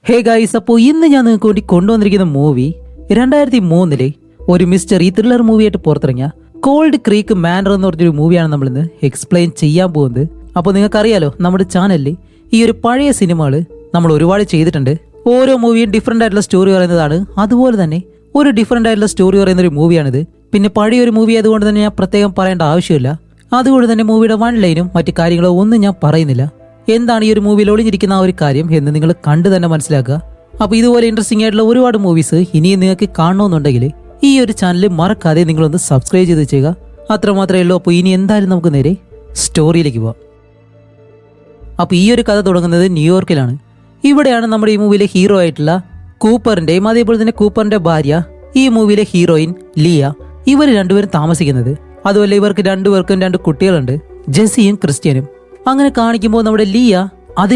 Hey guys, അപ്പോൾ ഇന്ന് ഞാൻ നിങ്ങൾക്ക് വേണ്ടി കൊണ്ടുവന്നിരിക്കുന്ന മൂവി 2003 ഒരു മിസ്റ്ററി ത്രില്ലർ മൂവിയായിട്ട് പുറത്തിറങ്ങിയ കോൾഡ് ക്രീക്ക് മാനർ എന്ന് പറഞ്ഞൊരു മൂവിയാണ് നമ്മളിന്ന് എക്സ്പ്ലെയിൻ ചെയ്യാൻ പോകുന്നത്. അപ്പോൾ നിങ്ങൾക്കറിയാലോ, നമ്മുടെ ചാനലിൽ ഈ ഒരു പഴയ സിനിമകൾ നമ്മൾ ഒരുപാട് ചെയ്തിട്ടുണ്ട്. ഓരോ മൂവിയും ഡിഫറെൻ്റ് ആയിട്ടുള്ള സ്റ്റോറി പറയുന്നതാണ്. അതുപോലെ തന്നെ ഒരു ഡിഫറെൻ്റ് ആയിട്ടുള്ള സ്റ്റോറി പറയുന്ന ഒരു മൂവിയാണിത്. പിന്നെ പഴയൊരു മൂവി ആയതുകൊണ്ട് തന്നെ ഞാൻ പ്രത്യേകം പറയേണ്ട ആവശ്യമില്ല. അതുകൊണ്ട് തന്നെ മൂവിയുടെ വൺ ലൈനും മറ്റു കാര്യങ്ങളോ ഒന്നും ഞാൻ പറയുന്നില്ല. എന്താണ് ഈ ഒരു മൂവിയിൽ ഒളിഞ്ഞിരിക്കുന്ന ആ ഒരു കാര്യം എന്ന് നിങ്ങൾ കണ്ടു തന്നെ മനസ്സിലാക്കുക. അപ്പോൾ ഇതുപോലെ ഇൻട്രസ്റ്റിംഗ് ആയിട്ടുള്ള ഒരുപാട് മൂവീസ് ഇനിയും നിങ്ങൾക്ക് കാണണമെന്നുണ്ടെങ്കിൽ ഈ ഒരു ചാനൽ മറക്കാതെ നിങ്ങളൊന്ന് സബ്സ്ക്രൈബ് ചെയ്ത് വെച്ചേക്കുക. അത്രമാത്രമേ ഉള്ളൂ. അപ്പോൾ ഇനി എന്തായാലും നമുക്ക് നേരെ സ്റ്റോറിയിലേക്ക് പോവാം. അപ്പോൾ ഈ ഒരു കഥ തുടങ്ങുന്നത് ന്യൂയോർക്കിലാണ്. ഇവിടെയാണ് നമ്മുടെ ഈ മൂവിയിലെ ഹീറോ ആയിട്ടുള്ള കൂപ്പറിന്റെയും അതേപോലെ തന്നെ കൂപ്പറിന്റെ ഭാര്യ, ഈ മൂവിയിലെ ഹീറോയിൻ ലിയ, ഇവർ രണ്ടുപേരും താമസിക്കുന്നത്. അതുപോലെ ഇവർക്ക് രണ്ടുപേർക്കും 2 കുട്ടികളുണ്ട്, ജെസ്സിയും ക്രിസ്ത്യനും. അങ്ങനെ കാണിക്കുമ്പോൾ നമ്മുടെ ലിയ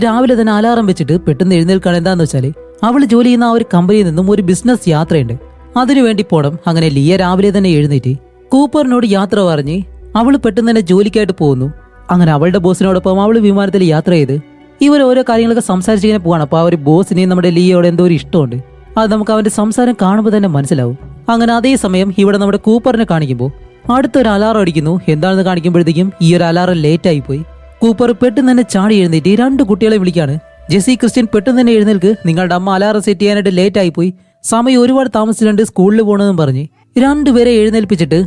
രാവിലെ തന്നെ അലാറം വെച്ചിട്ട് പെട്ടെന്ന് എഴുന്നേൽക്കാൻ. എന്താന്ന് വെച്ചാൽ അവൾ ജോലി ചെയ്യുന്ന ആ ഒരു കമ്പനിയിൽ നിന്നും ഒരു ബിസിനസ് യാത്രയുണ്ട്, അതിനുവേണ്ടി പോണം. അങ്ങനെ ലിയ രാവിലെ തന്നെ എഴുന്നേറ്റ് കൂപ്പറിനോട് യാത്ര പറഞ്ഞ് അവൾ പെട്ടെന്ന് തന്നെ ജോലിക്കായിട്ട് പോകുന്നു. അങ്ങനെ അവളുടെ ബോസിനോടൊപ്പം അവൾ വിമാനത്തിൽ യാത്ര ചെയ്ത് ഇവർ ഓരോ കാര്യങ്ങളൊക്കെ സംസാരിച്ചിങ്ങനെ പോവാണ്. അപ്പോൾ ആ ഒരു ബോസിനെയും നമ്മുടെ ലിയയോട് എന്തോ ഒരു ഇഷ്ടമുണ്ട്. അത് നമുക്ക് അവന്റെ സംസാരം കാണുമ്പോൾ തന്നെ മനസ്സിലാവും. അങ്ങനെ അതേസമയം ഇവിടെ നമ്മുടെ കൂപ്പറിനെ കാണിക്കുമ്പോൾ അടുത്തൊരു അലാറം അടിക്കുന്നു. എന്താണെന്ന് കാണിക്കുമ്പോഴത്തേക്കും ഈ ഒരു അലാറം ലേറ്റ് ആയിപ്പോയി. കൂപ്പർ പെട്ടെന്ന് തന്നെ ചാടി എഴുന്നേറ്റ് 2 കുട്ടികളെ വിളിക്കാണ്. ജെസ്സി, ക്രിസ്ത്യൻ, പെട്ടെന്ന് തന്നെ എഴുന്നേൽക്ക്, നിങ്ങളുടെ അമ്മ അലാറം സെറ്റ് ചെയ്യാനായിട്ട് ലേറ്റ് ആയിപ്പോയി, സമയം ഒരുപാട് താമസിച്ചിട്ടുണ്ട്, സ്കൂളിൽ പോകണമെന്നും പറഞ്ഞ് രണ്ടുപേരെ എഴുന്നേൽപ്പിച്ചിട്ട്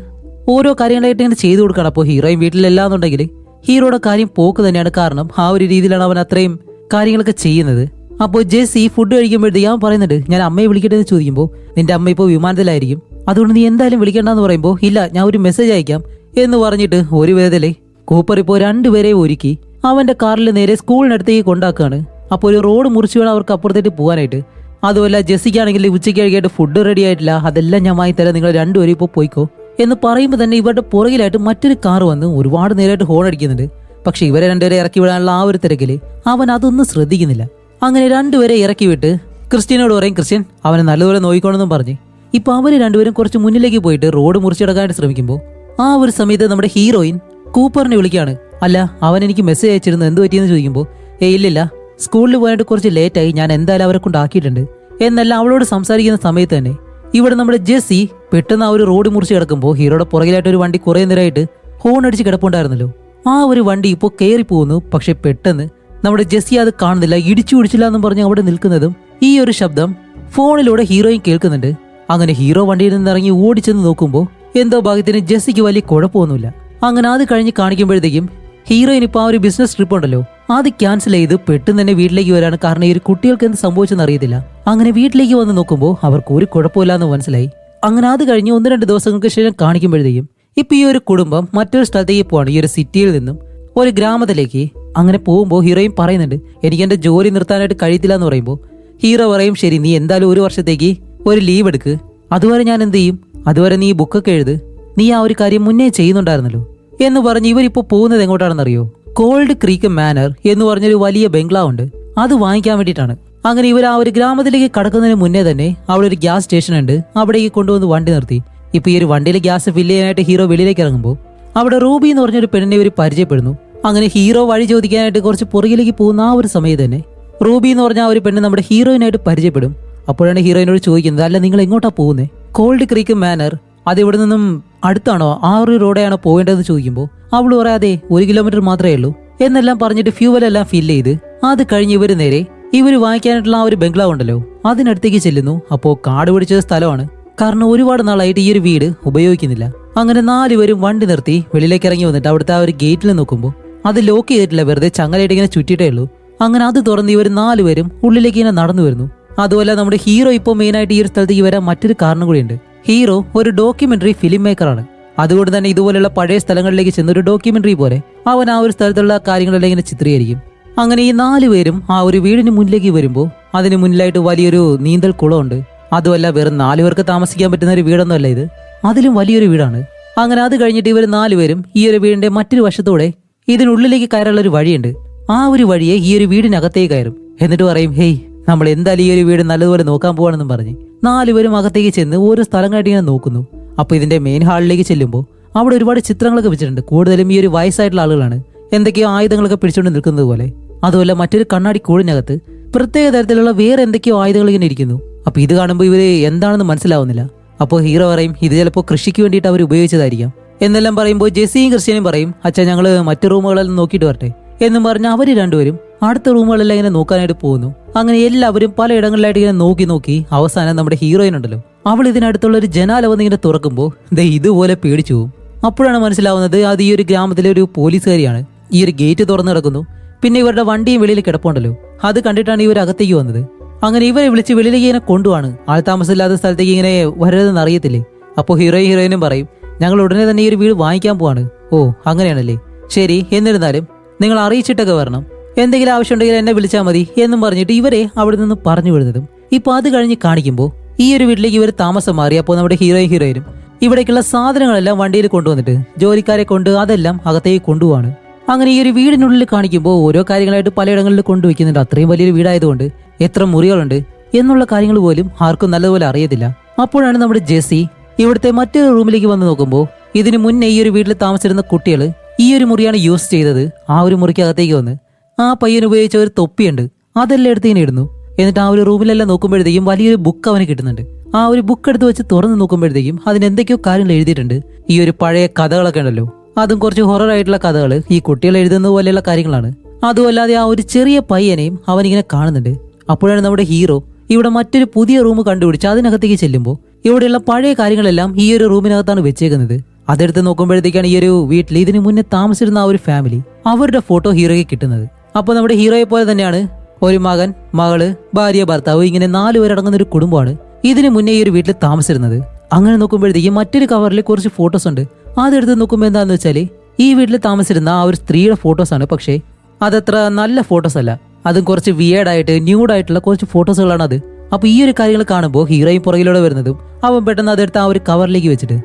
ഓരോ കാര്യങ്ങളായിട്ട് ഇങ്ങനെ ചെയ്തു കൊടുക്കണം. അപ്പോൾ ഹീറോയും വീട്ടിലെല്ലാന്നുണ്ടെങ്കിൽ ഹീറോയുടെ കാര്യം പോക്ക് തന്നെയാണ്. കാരണം ആ ഒരു രീതിയിലാണ് അവൻ അത്രയും കാര്യങ്ങളൊക്കെ ചെയ്യുന്നത്. അപ്പോൾ ജെസ്സി ഫുഡ് കഴിക്കുമ്പോഴത്തേക്ക് അവൻ പറയുന്നുണ്ട്, ഞാൻ അമ്മയെ വിളിക്കട്ടെ എന്ന് ചോദിക്കുമ്പോൾ നിന്റെ അമ്മ ഇപ്പോൾ വിമാനത്തിലായിരിക്കും, അതുകൊണ്ട് നീ എന്തായാലും വിളിക്കണ്ടെന്ന് പറയുമ്പോൾ ഇല്ല, ഞാൻ ഒരു മെസ്സേജ് അയക്കാം എന്ന് പറഞ്ഞിട്ട് ഒരു വിധത്തിലെ കൂപ്പർ ഇപ്പോൾ 2 പേരെ ഒരുക്കി അവന്റെ കാറിൽ നേരെ സ്കൂളിനടുത്തേക്ക് കൊണ്ടാക്കുകയാണ്. അപ്പോൾ ഒരു റോഡ് മുറിച്ച് വേണം അവർക്ക് അപ്പുറത്തേക്ക് പോകാനായിട്ട്. അതുമല്ല ജെസ്സിക്കാണെങ്കിൽ ഉച്ചയ്ക്ക് കഴിക്കായിട്ട് ഫുഡ് റെഡി ആയിട്ടില്ല, അതെല്ലാം ഞാൻ വാങ്ങിത്തരാം, നിങ്ങൾ 2 പേരും ഇപ്പോൾ പോയിക്കോ എന്ന് പറയുമ്പോൾ തന്നെ ഇവരുടെ പുറകിലായിട്ട് മറ്റൊരു കാർ വന്ന് ഒരുപാട് നേരമായിട്ട് ഹോൺ അടിക്കുന്നുണ്ട്. പക്ഷെ ഇവരെ 2 പേരെ ഇറക്കി വിടാനുള്ള ആ ഒരു തിരക്കില് അവൻ അതൊന്നും ശ്രദ്ധിക്കുന്നില്ല. അങ്ങനെ 2 പേരെ ഇറക്കി വിട്ട് ക്രിസ്ത്യനോട് പറയും, ക്രിസ്ത്യൻ അവനെ നല്ലതുപോലെ നോക്കിക്കോണമെന്നും പറഞ്ഞ് ഇപ്പൊ അവര് 2 പേരും കുറച്ച് മുന്നിലേക്ക് പോയിട്ട് റോഡ് മുറിച്ചെടുക്കാനായിട്ട് ശ്രമിക്കുമ്പോൾ ആ ഒരു സമയത്ത് നമ്മുടെ ഹീറോയിൻ കൂപ്പറിനെ വിളിക്കാണ്. അല്ല, അവൻ എനിക്ക് മെസ്സേജ് അയച്ചിരുന്നു, എന്ത് പറ്റിയെന്ന് ചോദിക്കുമ്പോൾ ഇല്ലില്ല, സ്കൂളിൽ പോയിട്ട് കുറച്ച് ലേറ്റായി, ഞാൻ എന്തായാലും അവരെ കൊണ്ടാക്കിയിട്ടുണ്ട് എന്നെല്ലാം അവളോട് സംസാരിക്കുന്ന സമയത്ത് തന്നെ ഇവിടെ നമ്മുടെ ജെസ്സി പെട്ടെന്ന് ആ ഒരു റോഡ് മുറിച്ച് കിടക്കുമ്പോൾ ഹീറോയുടെ പുറകിലായിട്ട് ഒരു വണ്ടി കുറെ നേരമായിട്ട് ഹോൺ അടിച്ച് കിടപ്പുണ്ടായിരുന്നല്ലോ. ആ ഒരു വണ്ടി ഇപ്പോൾ കയറി പോകുന്നു. പക്ഷെ പെട്ടെന്ന് നമ്മുടെ ജെസ്സി അത് കാണുന്നില്ല. ഇടിച്ചില്ല എന്നും പറഞ്ഞ് അവിടെ നിൽക്കുന്നതും ഈ ഒരു ശബ്ദം ഫോണിലൂടെ ഹീറോയും കേൾക്കുന്നുണ്ട്. അങ്ങനെ ഹീറോ വണ്ടിയിൽ നിന്ന് ഇറങ്ങി ഓടിച്ചെന്ന് നോക്കുമ്പോൾ എന്തോ ഭാഗ്യത്തിന് ജെസ്സിക്ക് വലിയ കുഴപ്പമൊന്നുമില്ല. അങ്ങനെ അത് കഴിഞ്ഞ് കാണിക്കുമ്പോഴത്തേക്കും ഹീറോയിൻ ഇപ്പോൾ ആ ഒരു ബിസിനസ് ട്രിപ്പ് ഉണ്ടല്ലോ അത് ക്യാൻസൽ ചെയ്ത് പെട്ടെന്ന് തന്നെ വീട്ടിലേക്ക് വരാണ്. കാരണം ഈ ഒരു കുട്ടികൾക്ക് എന്ത് സംഭവിച്ചെന്ന് അറിയത്തില്ല. അങ്ങനെ വീട്ടിലേക്ക് വന്ന് നോക്കുമ്പോൾ അവർക്ക് ഒരു കുഴപ്പമില്ല എന്ന് മനസ്സിലായി. അങ്ങനെ അത് കഴിഞ്ഞ് 1-2 ദിവസങ്ങൾക്ക് ശേഷം കാണിക്കുമ്പോഴത്തേക്കും ഇപ്പൊ ഈ ഒരു കുടുംബം മറ്റൊരു സ്ഥലത്തേക്ക് പോവാണ്, ഈ ഒരു സിറ്റിയിൽ നിന്നും ഒരു ഗ്രാമത്തിലേക്ക്. അങ്ങനെ പോകുമ്പോൾ ഹീറോയിൻ പറയുന്നുണ്ട്, എനിക്ക് എന്റെ ജോലി നിർത്താനായിട്ട് കഴിയത്തില്ല എന്ന് പറയുമ്പോൾ ഹീറോ പറയും, ശരി, നീ എന്തായാലും ഒരു വർഷത്തേക്ക് ഒരു ലീവ് എടുക്ക്, അതുവരെ ഞാൻ എന്ത് ചെയ്യും, അതുവരെ നീ ബുക്കൊക്കെ എഴുത്, നീ ആ ഒരു കാര്യം മുന്നേ ചെയ്യുന്നുണ്ടായിരുന്നല്ലോ എന്ന് പറഞ്ഞ് ഇവരിപ്പോ പോകുന്നത് എങ്ങോട്ടാണെന്നറിയോ? കോൾഡ് ക്രീക്ക് മാനർ എന്ന് പറഞ്ഞൊരു വലിയ ബംഗ്ലാവ് ഉണ്ട്, അത് വാങ്ങിക്കാൻ വേണ്ടിയിട്ടാണ്. അങ്ങനെ ഇവർ ആ ഒരു ഗ്രാമത്തിലേക്ക് കടക്കുന്നതിന് മുന്നേ തന്നെ അവിടെ ഒരു ഗ്യാസ് സ്റ്റേഷൻ ഉണ്ട്, അവിടേക്ക് കൊണ്ടുവന്ന് വണ്ടി നിർത്തി. ഇപ്പൊ ഈ ഒരു വണ്ടിയിൽ ഗ്യാസ് ഫില്ല് ചെയ്യാനായിട്ട് ഹീറോ വെളിയിലേക്ക് ഇറങ്ങുമ്പോൾ അവിടെ റൂബി എന്ന് പറഞ്ഞൊരു പെണ്ണിനെ ഇവർ പരിചയപ്പെടുന്നു. അങ്ങനെ ഹീറോ വഴി ചോദിക്കാനായിട്ട് കുറച്ച് പുറകിലേക്ക് പോകുന്ന ആ ഒരു സമയത്ത് തന്നെ റൂബി എന്ന് പറഞ്ഞ ആ ഒരു പെണ്ണ് നമ്മുടെ ഹീറോയിനായിട്ട് പരിചയപ്പെടും. അപ്പോഴാണ് ഹീറോയിനോട് ചോദിക്കുന്നത്, അല്ല നിങ്ങൾ എങ്ങോട്ടാ പോകുന്നത്? കോൾഡ് ക്രീക്ക് മാനർ അത് ഇവിടെ നിന്നും അടുത്താണോ, ആ ഒരു റോഡാണോ പോകേണ്ടതെന്ന് ചോദിക്കുമ്പോൾ അവൾ പറയാതെ 1 കിലോമീറ്റർ മാത്രമേ ഉള്ളൂ എന്നെല്ലാം പറഞ്ഞിട്ട് ഫ്യൂവലെല്ലാം ഫില്ല് ചെയ്ത് അത് കഴിഞ്ഞ് ഇവര് നേരെ ഇവര് വാങ്ങിക്കാനായിട്ടുള്ള ആ ഒരു ബംഗ്ലാവ് ഉണ്ടല്ലോ അതിനടുത്തേക്ക് ചെല്ലുന്നു. അപ്പോൾ കാട് പിടിച്ച സ്ഥലമാണ്, കാരണം ഒരുപാട് നാളായിട്ട് ഈ ഒരു വീട് ഉപയോഗിക്കുന്നില്ല. അങ്ങനെ 4 പേരും വണ്ടി നിർത്തി വെളിയിലേക്ക് ഇറങ്ങി വന്നിട്ട് അവിടുത്തെ ആ ഒരു ഗേറ്റിൽ നോക്കുമ്പോൾ അത് ലോക്ക് ചെയ്തിട്ടില്ല, വെറുതെ ചങ്ങലയിട്ട് ഇങ്ങനെ ചുറ്റിട്ടേ ഉള്ളൂ. അങ്ങനെ അത് തുറന്ന് ഇവർ 4 പേരും ഉള്ളിലേക്ക് ഇങ്ങനെ നടന്നു വരുന്നു. അതുപോലെ നമ്മുടെ ഹീറോ ഇപ്പോൾ മെയിനായിട്ട് ഈ ഒരു സ്ഥലത്തേക്ക് വരാൻ മറ്റൊരു കാരണം കൂടിയുണ്ട്. ഹീറോ ഒരു ഡോക്യുമെന്ററി ഫിലിം മേക്കറാണ്. അതുകൊണ്ട് തന്നെ ഇതുപോലെയുള്ള പഴയ സ്ഥലങ്ങളിലേക്ക് ചെന്ന് ഒരു ഡോക്യുമെന്ററി പോലെ അവൻ ആ ഒരു സ്ഥലത്തുള്ള കാര്യങ്ങളെല്ലാം ഇങ്ങനെ ചിത്രീകരിക്കും. അങ്ങനെ ഈ 4 പേരും ആ ഒരു വീടിന് മുന്നിലേക്ക് വരുമ്പോൾ അതിന് മുന്നിലായിട്ട് വലിയൊരു നീന്തൽ കുളമുണ്ട്. അതുമല്ല, വെറും 4 പേർക്ക് താമസിക്കാൻ പറ്റുന്ന ഒരു വീടൊന്നും അല്ല ഇത്, അതിലും വലിയൊരു വീടാണ്. അങ്ങനെ അത് കഴിഞ്ഞിട്ട് ഇവർ 4 പേരും ഈ ഒരു വീടിന്റെ മറ്റൊരു വശത്തോടെ ഇതിനുള്ളിലേക്ക് കയറാനുള്ള ഒരു വഴിയുണ്ട്. ആ ഒരു വഴിയെ ഈ ഒരു വീടിനകത്തേക്ക് കയറും. എന്നിട്ട് പറയും, ഹേയ്, നമ്മൾ എന്തായാലും ഈ ഒരു വീട് നല്ലതുപോലെ നോക്കാൻ പോവാണെന്നും പറഞ്ഞ് 4 പേരും അകത്തേക്ക് ചെന്ന് ഓരോ സ്ഥലങ്ങളായിട്ട് ഇങ്ങനെ നോക്കുന്നു. അപ്പൊ ഇതിന്റെ മെയിൻ ഹാളിലേക്ക് ചെല്ലുമ്പോൾ അവിടെ ഒരുപാട് ചിത്രങ്ങളൊക്കെ വെച്ചിട്ടുണ്ട്. കൂടുതലും ഈ ഒരു വയസ്സായിട്ടുള്ള ആളുകളാണ് എന്തൊക്കെയോ ആയുധങ്ങളൊക്കെ പിടിച്ചുകൊണ്ട് നിൽക്കുന്നത് പോലെ. അതുപോലെ മറ്റൊരു കണ്ണാടി കൂടിനകത്ത് പ്രത്യേക തരത്തിലുള്ള വേറെ എന്തൊക്കെയോ ആയുധങ്ങൾ ഇങ്ങനെ ഇരിക്കുന്നു. അപ്പൊ ഇത് കാണുമ്പോൾ ഇവര് എന്താണെന്ന് മനസ്സിലാവുന്നില്ല. അപ്പോൾ ഹീറോ പറയും ഇത് ചിലപ്പോൾ കൃഷിക്ക് വേണ്ടിയിട്ട് അവർ ഉപയോഗിച്ചതായിരിക്കാം എന്നെല്ലാം പറയുമ്പോൾ ജെസ്സിയും ക്രിസ്ത്യനും പറയും അച്ഛാ ഞങ്ങള് മറ്റു റൂമുകളെല്ലാം നോക്കിയിട്ട് വരട്ടെ എന്നും പറഞ്ഞ് അവര് രണ്ടുപേരും അടുത്ത റൂമുകളെല്ലാം ഇങ്ങനെ നോക്കാനായിട്ട് പോകുന്നു. അങ്ങനെ എല്ലാവരും പലയിടങ്ങളിലായിട്ട് ഇങ്ങനെ നോക്കി അവസാനം നമ്മുടെ ഹീറോയിൻ ഉണ്ടല്ലോ, അവൾ ഇതിനടുത്തുള്ള ഒരു ജനാല വന്ന് ഇങ്ങനെ തുറക്കുമ്പോൾ ഇതുപോലെ പേടിച്ചു പോകും. അപ്പോഴാണ് മനസ്സിലാവുന്നത് അത് ഈ ഒരു ഗ്രാമത്തിലെ ഒരു പോലീസുകാരിയാണ്. ഈ ഒരു ഗേറ്റ് തുറന്നു കിടക്കുന്നു. പിന്നെ ഇവരുടെ വണ്ടിയും വെളിയിൽ കിടപ്പുണ്ടല്ലോ, അത് കണ്ടിട്ടാണ് ഇവർ അകത്തേക്ക് വന്നത്. അങ്ങനെ ഇവരെ വിളിച്ച് വെളിയിലേക്ക് ഇങ്ങനെ കൊണ്ടുപോവാണ്. ആൾ താമസമില്ലാത്ത സ്ഥലത്തേക്ക് ഇങ്ങനെ വരരുതെന്ന് അറിയത്തില്ലേ. അപ്പോൾ ഹീറോയിനും പറയും ഞങ്ങൾ ഉടനെ തന്നെ ഈ ഒരു വീട് വാങ്ങിക്കാൻ പോവാണ്. ഓ അങ്ങനെയാണല്ലേ, ശരി, എന്നിരുന്നാലും നിങ്ങൾ അറിയിച്ചിട്ടൊക്കെ വരണം, എന്തെങ്കിലും ആവശ്യമുണ്ടെങ്കിൽ എന്നെ വിളിച്ചാൽ മതി എന്നും പറഞ്ഞിട്ട് ഇവരെ അവിടെ നിന്ന് പറഞ്ഞു വിടുന്നതും. ഇപ്പൊ അത് കഴിഞ്ഞ് കാണിക്കുമ്പോൾ ഈ ഒരു വീട്ടിലേക്ക് ഇവർ താമസം മാറി. അപ്പോൾ നമ്മുടെ ഹീറോയിനും ഇവിടേക്കുള്ള സാധനങ്ങളെല്ലാം വണ്ടിയിൽ കൊണ്ടുവന്നിട്ട് ജോലിക്കാരെ കൊണ്ട് അതെല്ലാം അകത്തേക്ക് കൊണ്ടുപോവാണ്. അങ്ങനെ ഈ ഒരു വീടിനുള്ളിൽ കാണിക്കുമ്പോൾ ഓരോ കാര്യങ്ങളായിട്ട് പലയിടങ്ങളിൽ കൊണ്ടുവയ്ക്കുന്നുണ്ട്. അത്രയും വലിയൊരു വീടായതുകൊണ്ട് എത്ര മുറികളുണ്ട് എന്നുള്ള കാര്യങ്ങൾ പോലും ആർക്കും നല്ലതുപോലെ അറിയത്തില്ല. അപ്പോഴാണ് നമ്മുടെ ജെസ്സി ഇവിടുത്തെ മറ്റൊരു റൂമിലേക്ക് വന്ന് നോക്കുമ്പോൾ ഇതിനു മുന്നേ ഈ ഒരു വീട്ടിൽ താമസിച്ചിരുന്ന കുട്ടികൾ ഈ ഒരു മുറിയാണ് യൂസ് ചെയ്തത്. ആ ഒരു മുറിക്കകത്തേക്ക് വന്ന് ആ പയ്യൻ ഉപയോഗിച്ച ഒരു തൊപ്പിയുണ്ട്, അതെല്ലാം എടുത്ത് ഇങ്ങനെ ഇടുന്നു. എന്നിട്ട് ആ ഒരു റൂമിലെല്ലാം നോക്കുമ്പോഴത്തേക്കും വലിയൊരു ബുക്ക് അവന് കിട്ടുന്നുണ്ട്. ആ ഒരു ബുക്ക് എടുത്ത് വെച്ച് തുറന്ന് നോക്കുമ്പോഴത്തേക്കും അതിന് എന്തൊക്കെയോ കാര്യങ്ങൾ എഴുതിയിട്ടുണ്ട്. ഈ ഒരു പഴയ കഥകളൊക്കെ ഉണ്ടല്ലോ, അതും കുറച്ച് ഹൊറർ ആയിട്ടുള്ള കഥകൾ, ഈ കുട്ടികൾ എഴുതുന്നത് പോലെയുള്ള കാര്യങ്ങളാണ്. അതുമല്ലാതെ ആ ഒരു ചെറിയ പയ്യനെയും അവനിങ്ങനെ കാണുന്നുണ്ട്. അപ്പോഴാണ് നമ്മുടെ ഹീറോ ഇവിടെ മറ്റൊരു പുതിയ റൂം കണ്ടുപിടിച്ച് അതിനകത്തേക്ക് ചെല്ലുമ്പോൾ ഇവിടെയുള്ള പഴയ കാര്യങ്ങളെല്ലാം ഈ ഒരു റൂമിനകത്താണ് വെച്ചേക്കുന്നത്. അതെടുത്ത് നോക്കുമ്പോഴത്തേക്കാണ് ഈ ഒരു വീട്ടിൽ ഇതിനു മുന്നേ താമസിച്ചിരുന്ന ആ ഒരു ഫാമിലി അവരുടെ ഫോട്ടോ ഹീറോയ്ക്ക് കിട്ടുന്നത്. അപ്പോൾ നമ്മുടെ ഹീറോയെ പോലെ തന്നെയാണ് ഒരു മകൻ, മകള്, ഭാര്യ, ഭർത്താവ്, ഇങ്ങനെ 4 പേരടങ്ങുന്ന ഒരു കുടുംബമാണ് ഇതിനു മുന്നേ ഈ ഒരു വീട്ടിൽ താമസിച്ചിരുന്നത്. അങ്ങനെ നോക്കുമ്പോഴത്തേക്കും മറ്റൊരു കവറിൽ കുറച്ച് ഫോട്ടോസ് ഉണ്ട്. അതെടുത്ത് നോക്കുമ്പോൾ എന്താന്ന് വെച്ചാൽ ഈ വീട്ടിൽ താമസിച്ചിരുന്ന ആ ഒരു സ്ത്രീയുടെ ഫോട്ടോസാണ്. പക്ഷേ അതത്ര നല്ല ഫോട്ടോസ് അല്ല, അതും കുറച്ച് വിയേർഡായിട്ട് ന്യൂഡായിട്ടുള്ള കുറച്ച് ഫോട്ടോസുകളാണ് അത്. അപ്പൊ ഈ ഒരു കാര്യങ്ങൾ കാണുമ്പോൾ ഹീറോയും പുറകിലൂടെ വരുന്നതും അവൻ പെട്ടെന്ന് അതെടുത്ത് ആ ഒരു കവറിലേക്ക് വെച്ചിട്ട്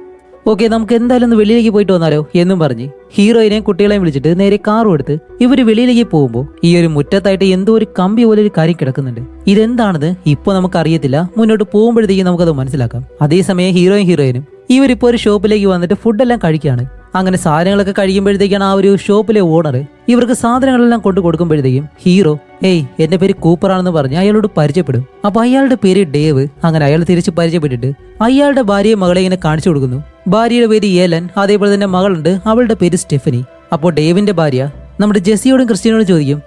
ഓക്കെ നമുക്ക് എന്തായാലും ഒന്ന് വെളിയിലേക്ക് പോയിട്ട് വന്നാലോ എന്നും പറഞ്ഞ് ഹീറോയിനെയും കുട്ടികളെയും വിളിച്ചിട്ട് നേരെ കാറും എടുത്ത് ഇവര് വെളിയിലേക്ക് പോകുമ്പോൾ ഈ ഒരു മുറ്റത്തായിട്ട് എന്തോ ഒരു കമ്പി പോലെ ഒരു കാര്യം കിടക്കുന്നുണ്ട്. ഇതെന്താണെന്ന് ഇപ്പൊ നമുക്ക് അറിയത്തില്ല, മുന്നോട്ട് പോകുമ്പോഴത്തേക്കും നമുക്കത് മനസ്സിലാക്കാം. അതേസമയം ഹീറോയിനും ഇവരിപ്പോ ഒരു ഷോപ്പിലേക്ക് വന്നിട്ട് ഫുഡെല്ലാം കഴിക്കുകയാണ്. അങ്ങനെ സാധനങ്ങളൊക്കെ കഴിയുമ്പോഴത്തേക്കാണ് ആ ഒരു ഷോപ്പിലെ ഓണർ ഇവർക്ക് സാധനങ്ങളെല്ലാം കൊണ്ടു കൊടുക്കുമ്പോഴത്തേക്കും ഹീറോ എന്റെ പേര് കൂപ്പറാണെന്ന് പറഞ്ഞ് അയാളോട് പരിചയപ്പെടും. അപ്പൊ അയാളുടെ പേര് ഡേവ്. അങ്ങനെ അയാൾ തിരിച്ച് പരിചയപ്പെട്ടിട്ട് അയാളുടെ ഭാര്യയെ മകളെ ഇങ്ങനെ കാണിച്ചു കൊടുക്കുന്നു. ഭാര്യയുടെ പേര് ഏലൻ, അതേപോലെ തന്നെ മകളുണ്ട്, അവളുടെ പേര് സ്റ്റെഫനി. അപ്പോൾ ഡേവിന്റെ ഭാര്യ നമ്മുടെ ജെസ്സിയോടും ക്രിസ്ത്യനോടും ചോദിക്കും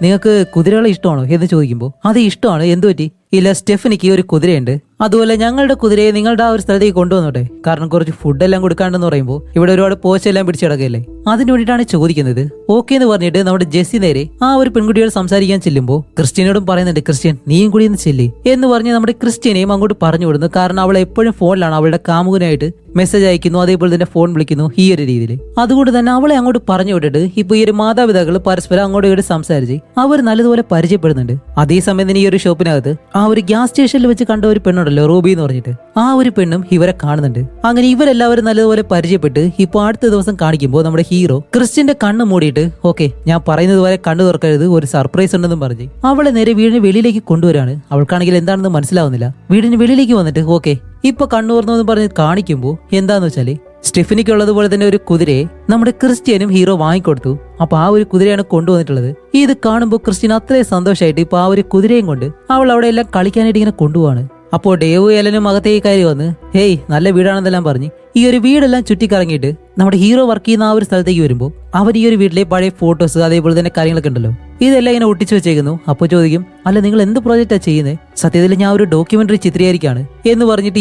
നിങ്ങൾക്ക് കുതിരകളെ ഇഷ്ടമാണോ എന്ന് ചോദിക്കുമ്പോൾ അത് ഇഷ്ടമാണ്, എന്തു പറ്റി? ഇല്ല, സ്റ്റെഫനിക്ക് ഒരു കുതിരയുണ്ട്, അതുപോലെ ഞങ്ങളുടെ കുതിരയെ നിങ്ങളുടെ ആ ഒരു സ്ഥലത്തേക്ക് കൊണ്ടുവന്നോട്ടെ, കാരണം കുറച്ച് ഫുഡെല്ലാം കൊടുക്കാണ്ടെന്ന് പറയുമ്പോൾ ഇവിടെ ഒരുപാട് പോച്ചെല്ലാം പിടിച്ചു കിടക്കുകയല്ലേ, അതിനു വേണ്ടിയിട്ടാണ് ചോദിക്കുന്നത്. ഓക്കെ എന്ന് പറഞ്ഞിട്ട് നമ്മുടെ ജെസ്സി നേരെ ആ ഒരു പെൺകുട്ടിയോട് സംസാരിക്കാൻ ചെല്ലുമ്പോൾ ക്രിസ്ത്യനോടും പറയുന്നുണ്ട് ക്രിസ്ത്യൻ നീയും കൂടി ഒന്ന് ചെല്ലി എന്ന് പറഞ്ഞ് നമ്മുടെ ക്രിസ്ത്യനെയും അങ്ങോട്ട് പറഞ്ഞു വിടുന്നു. കാരണം അവൾ എപ്പോഴും ഫോണിലാണ്, അവളുടെ കാമുകനായിട്ട് മെസ്സേജ് അയക്കുന്നു, അതേപോലെ തന്നെ ഫോൺ വിളിക്കുന്നു ഈ ഒരു രീതിയിൽ. അതുകൊണ്ട് തന്നെ അവളെ അങ്ങോട്ട് പറഞ്ഞു വിട്ടിട്ട് ഇപ്പൊ ഈ ഒരു മാതാപിതാക്കൾ പരസ്പരം അങ്ങോട്ട് ഇങ്ങോട്ട് സംസാരിച്ച് അവർ നല്ലതുപോലെ പരിചയപ്പെടുന്നുണ്ട്. അതേസമയം തന്നെ ഈ ഒരു ഷോപ്പിനകത്ത് ആ ഒരു ഗ്യാസ് സ്റ്റേഷനിൽ വെച്ച് കണ്ട ഒരു പെണ്ണുണ്ടല്ലോ റൂബി എന്ന് പറഞ്ഞിട്ട്, ആ ഒരു പെണ്ണും ഇവരെ കാണുന്നുണ്ട്. അങ്ങനെ ഇവരെല്ലാവരും നല്ലതുപോലെ പരിചയപ്പെട്ട് ഇപ്പൊ അടുത്ത ദിവസം കാണിക്കുമ്പോൾ നമ്മുടെ ഹീറോ ക്രിസ്ത്യന്റെ കണ്ണ് മൂടിയിട്ട് ഓക്കെ ഞാൻ പറയുന്നത് വരെ കണ്ണു തുറക്കരുത്, ഒരു സർപ്രൈസ് ഉണ്ടെന്നും പറഞ്ഞ് അവളെ നേരെ വീടിന് വെളിയിലേക്ക് കൊണ്ടുവരാണ്. അവൾക്കാണെങ്കിൽ എന്താണെന്ന് മനസ്സിലാവുന്നില്ല. വീടിന് വെളിയിലേക്ക് വന്നിട്ട് ഓക്കെ ഇപ്പൊ കണ്ണൂർന്നു പറഞ്ഞ് കാണിക്കുമ്പോൾ എന്താന്ന് വെച്ചാല് സ്റ്റെഫനിക്ക് ഉള്ളതുപോലെ തന്നെ ഒരു കുതിരയെ നമ്മുടെ ക്രിസ്ത്യനും ഹീറോ വാങ്ങിക്കൊടുത്തു. അപ്പൊ ആ ഒരു കുതിരയാണ് കൊണ്ടുവന്നിട്ടുള്ളത്. ഇത് കാണുമ്പോൾ ക്രിസ്ത്യൻ അത്രയും സന്തോഷമായിട്ട് ഇപ്പൊ ആ ഒരു കുതിരയും കൊണ്ട് അവൾ അവിടെ എല്ലാം കളിക്കാനായിട്ട് ഇങ്ങനെ കൊണ്ടുപോവാണ്. അപ്പോൾ ഡേവ് ഏലനും അകത്തേക്ക് കയറി വന്ന് നല്ല വീടാണെന്നെല്ലാം പറഞ്ഞ് ഈ ഒരു വീടെല്ലാം ചുറ്റിക്കറങ്ങിയിട്ട് നമ്മുടെ ഹീറോ വർക്ക് ചെയ്യുന്ന ആ ഒരു സ്ഥലത്തേക്ക് വരുമ്പോൾ അവർ ഈ ഒരു വീട്ടിലെ പഴയ ഫോട്ടോസ് അതേപോലെ തന്നെ കാര്യങ്ങളൊക്കെ ഉണ്ടല്ലോ ഇതെല്ലാം ഇങ്ങനെ ഒട്ടിച്ചു വെച്ചേക്കുന്നു. അപ്പോൾ ചോദിക്കും അല്ല നിങ്ങൾ എന്ത് പ്രോജക്റ്റാണ് ചെയ്യുന്നത്? സത്യത്തിൽ ഞാൻ ഒരു ഡോക്യുമെന്ററി ചിത്രീകരിക്കാണ് എന്ന് പറഞ്ഞിട്ട്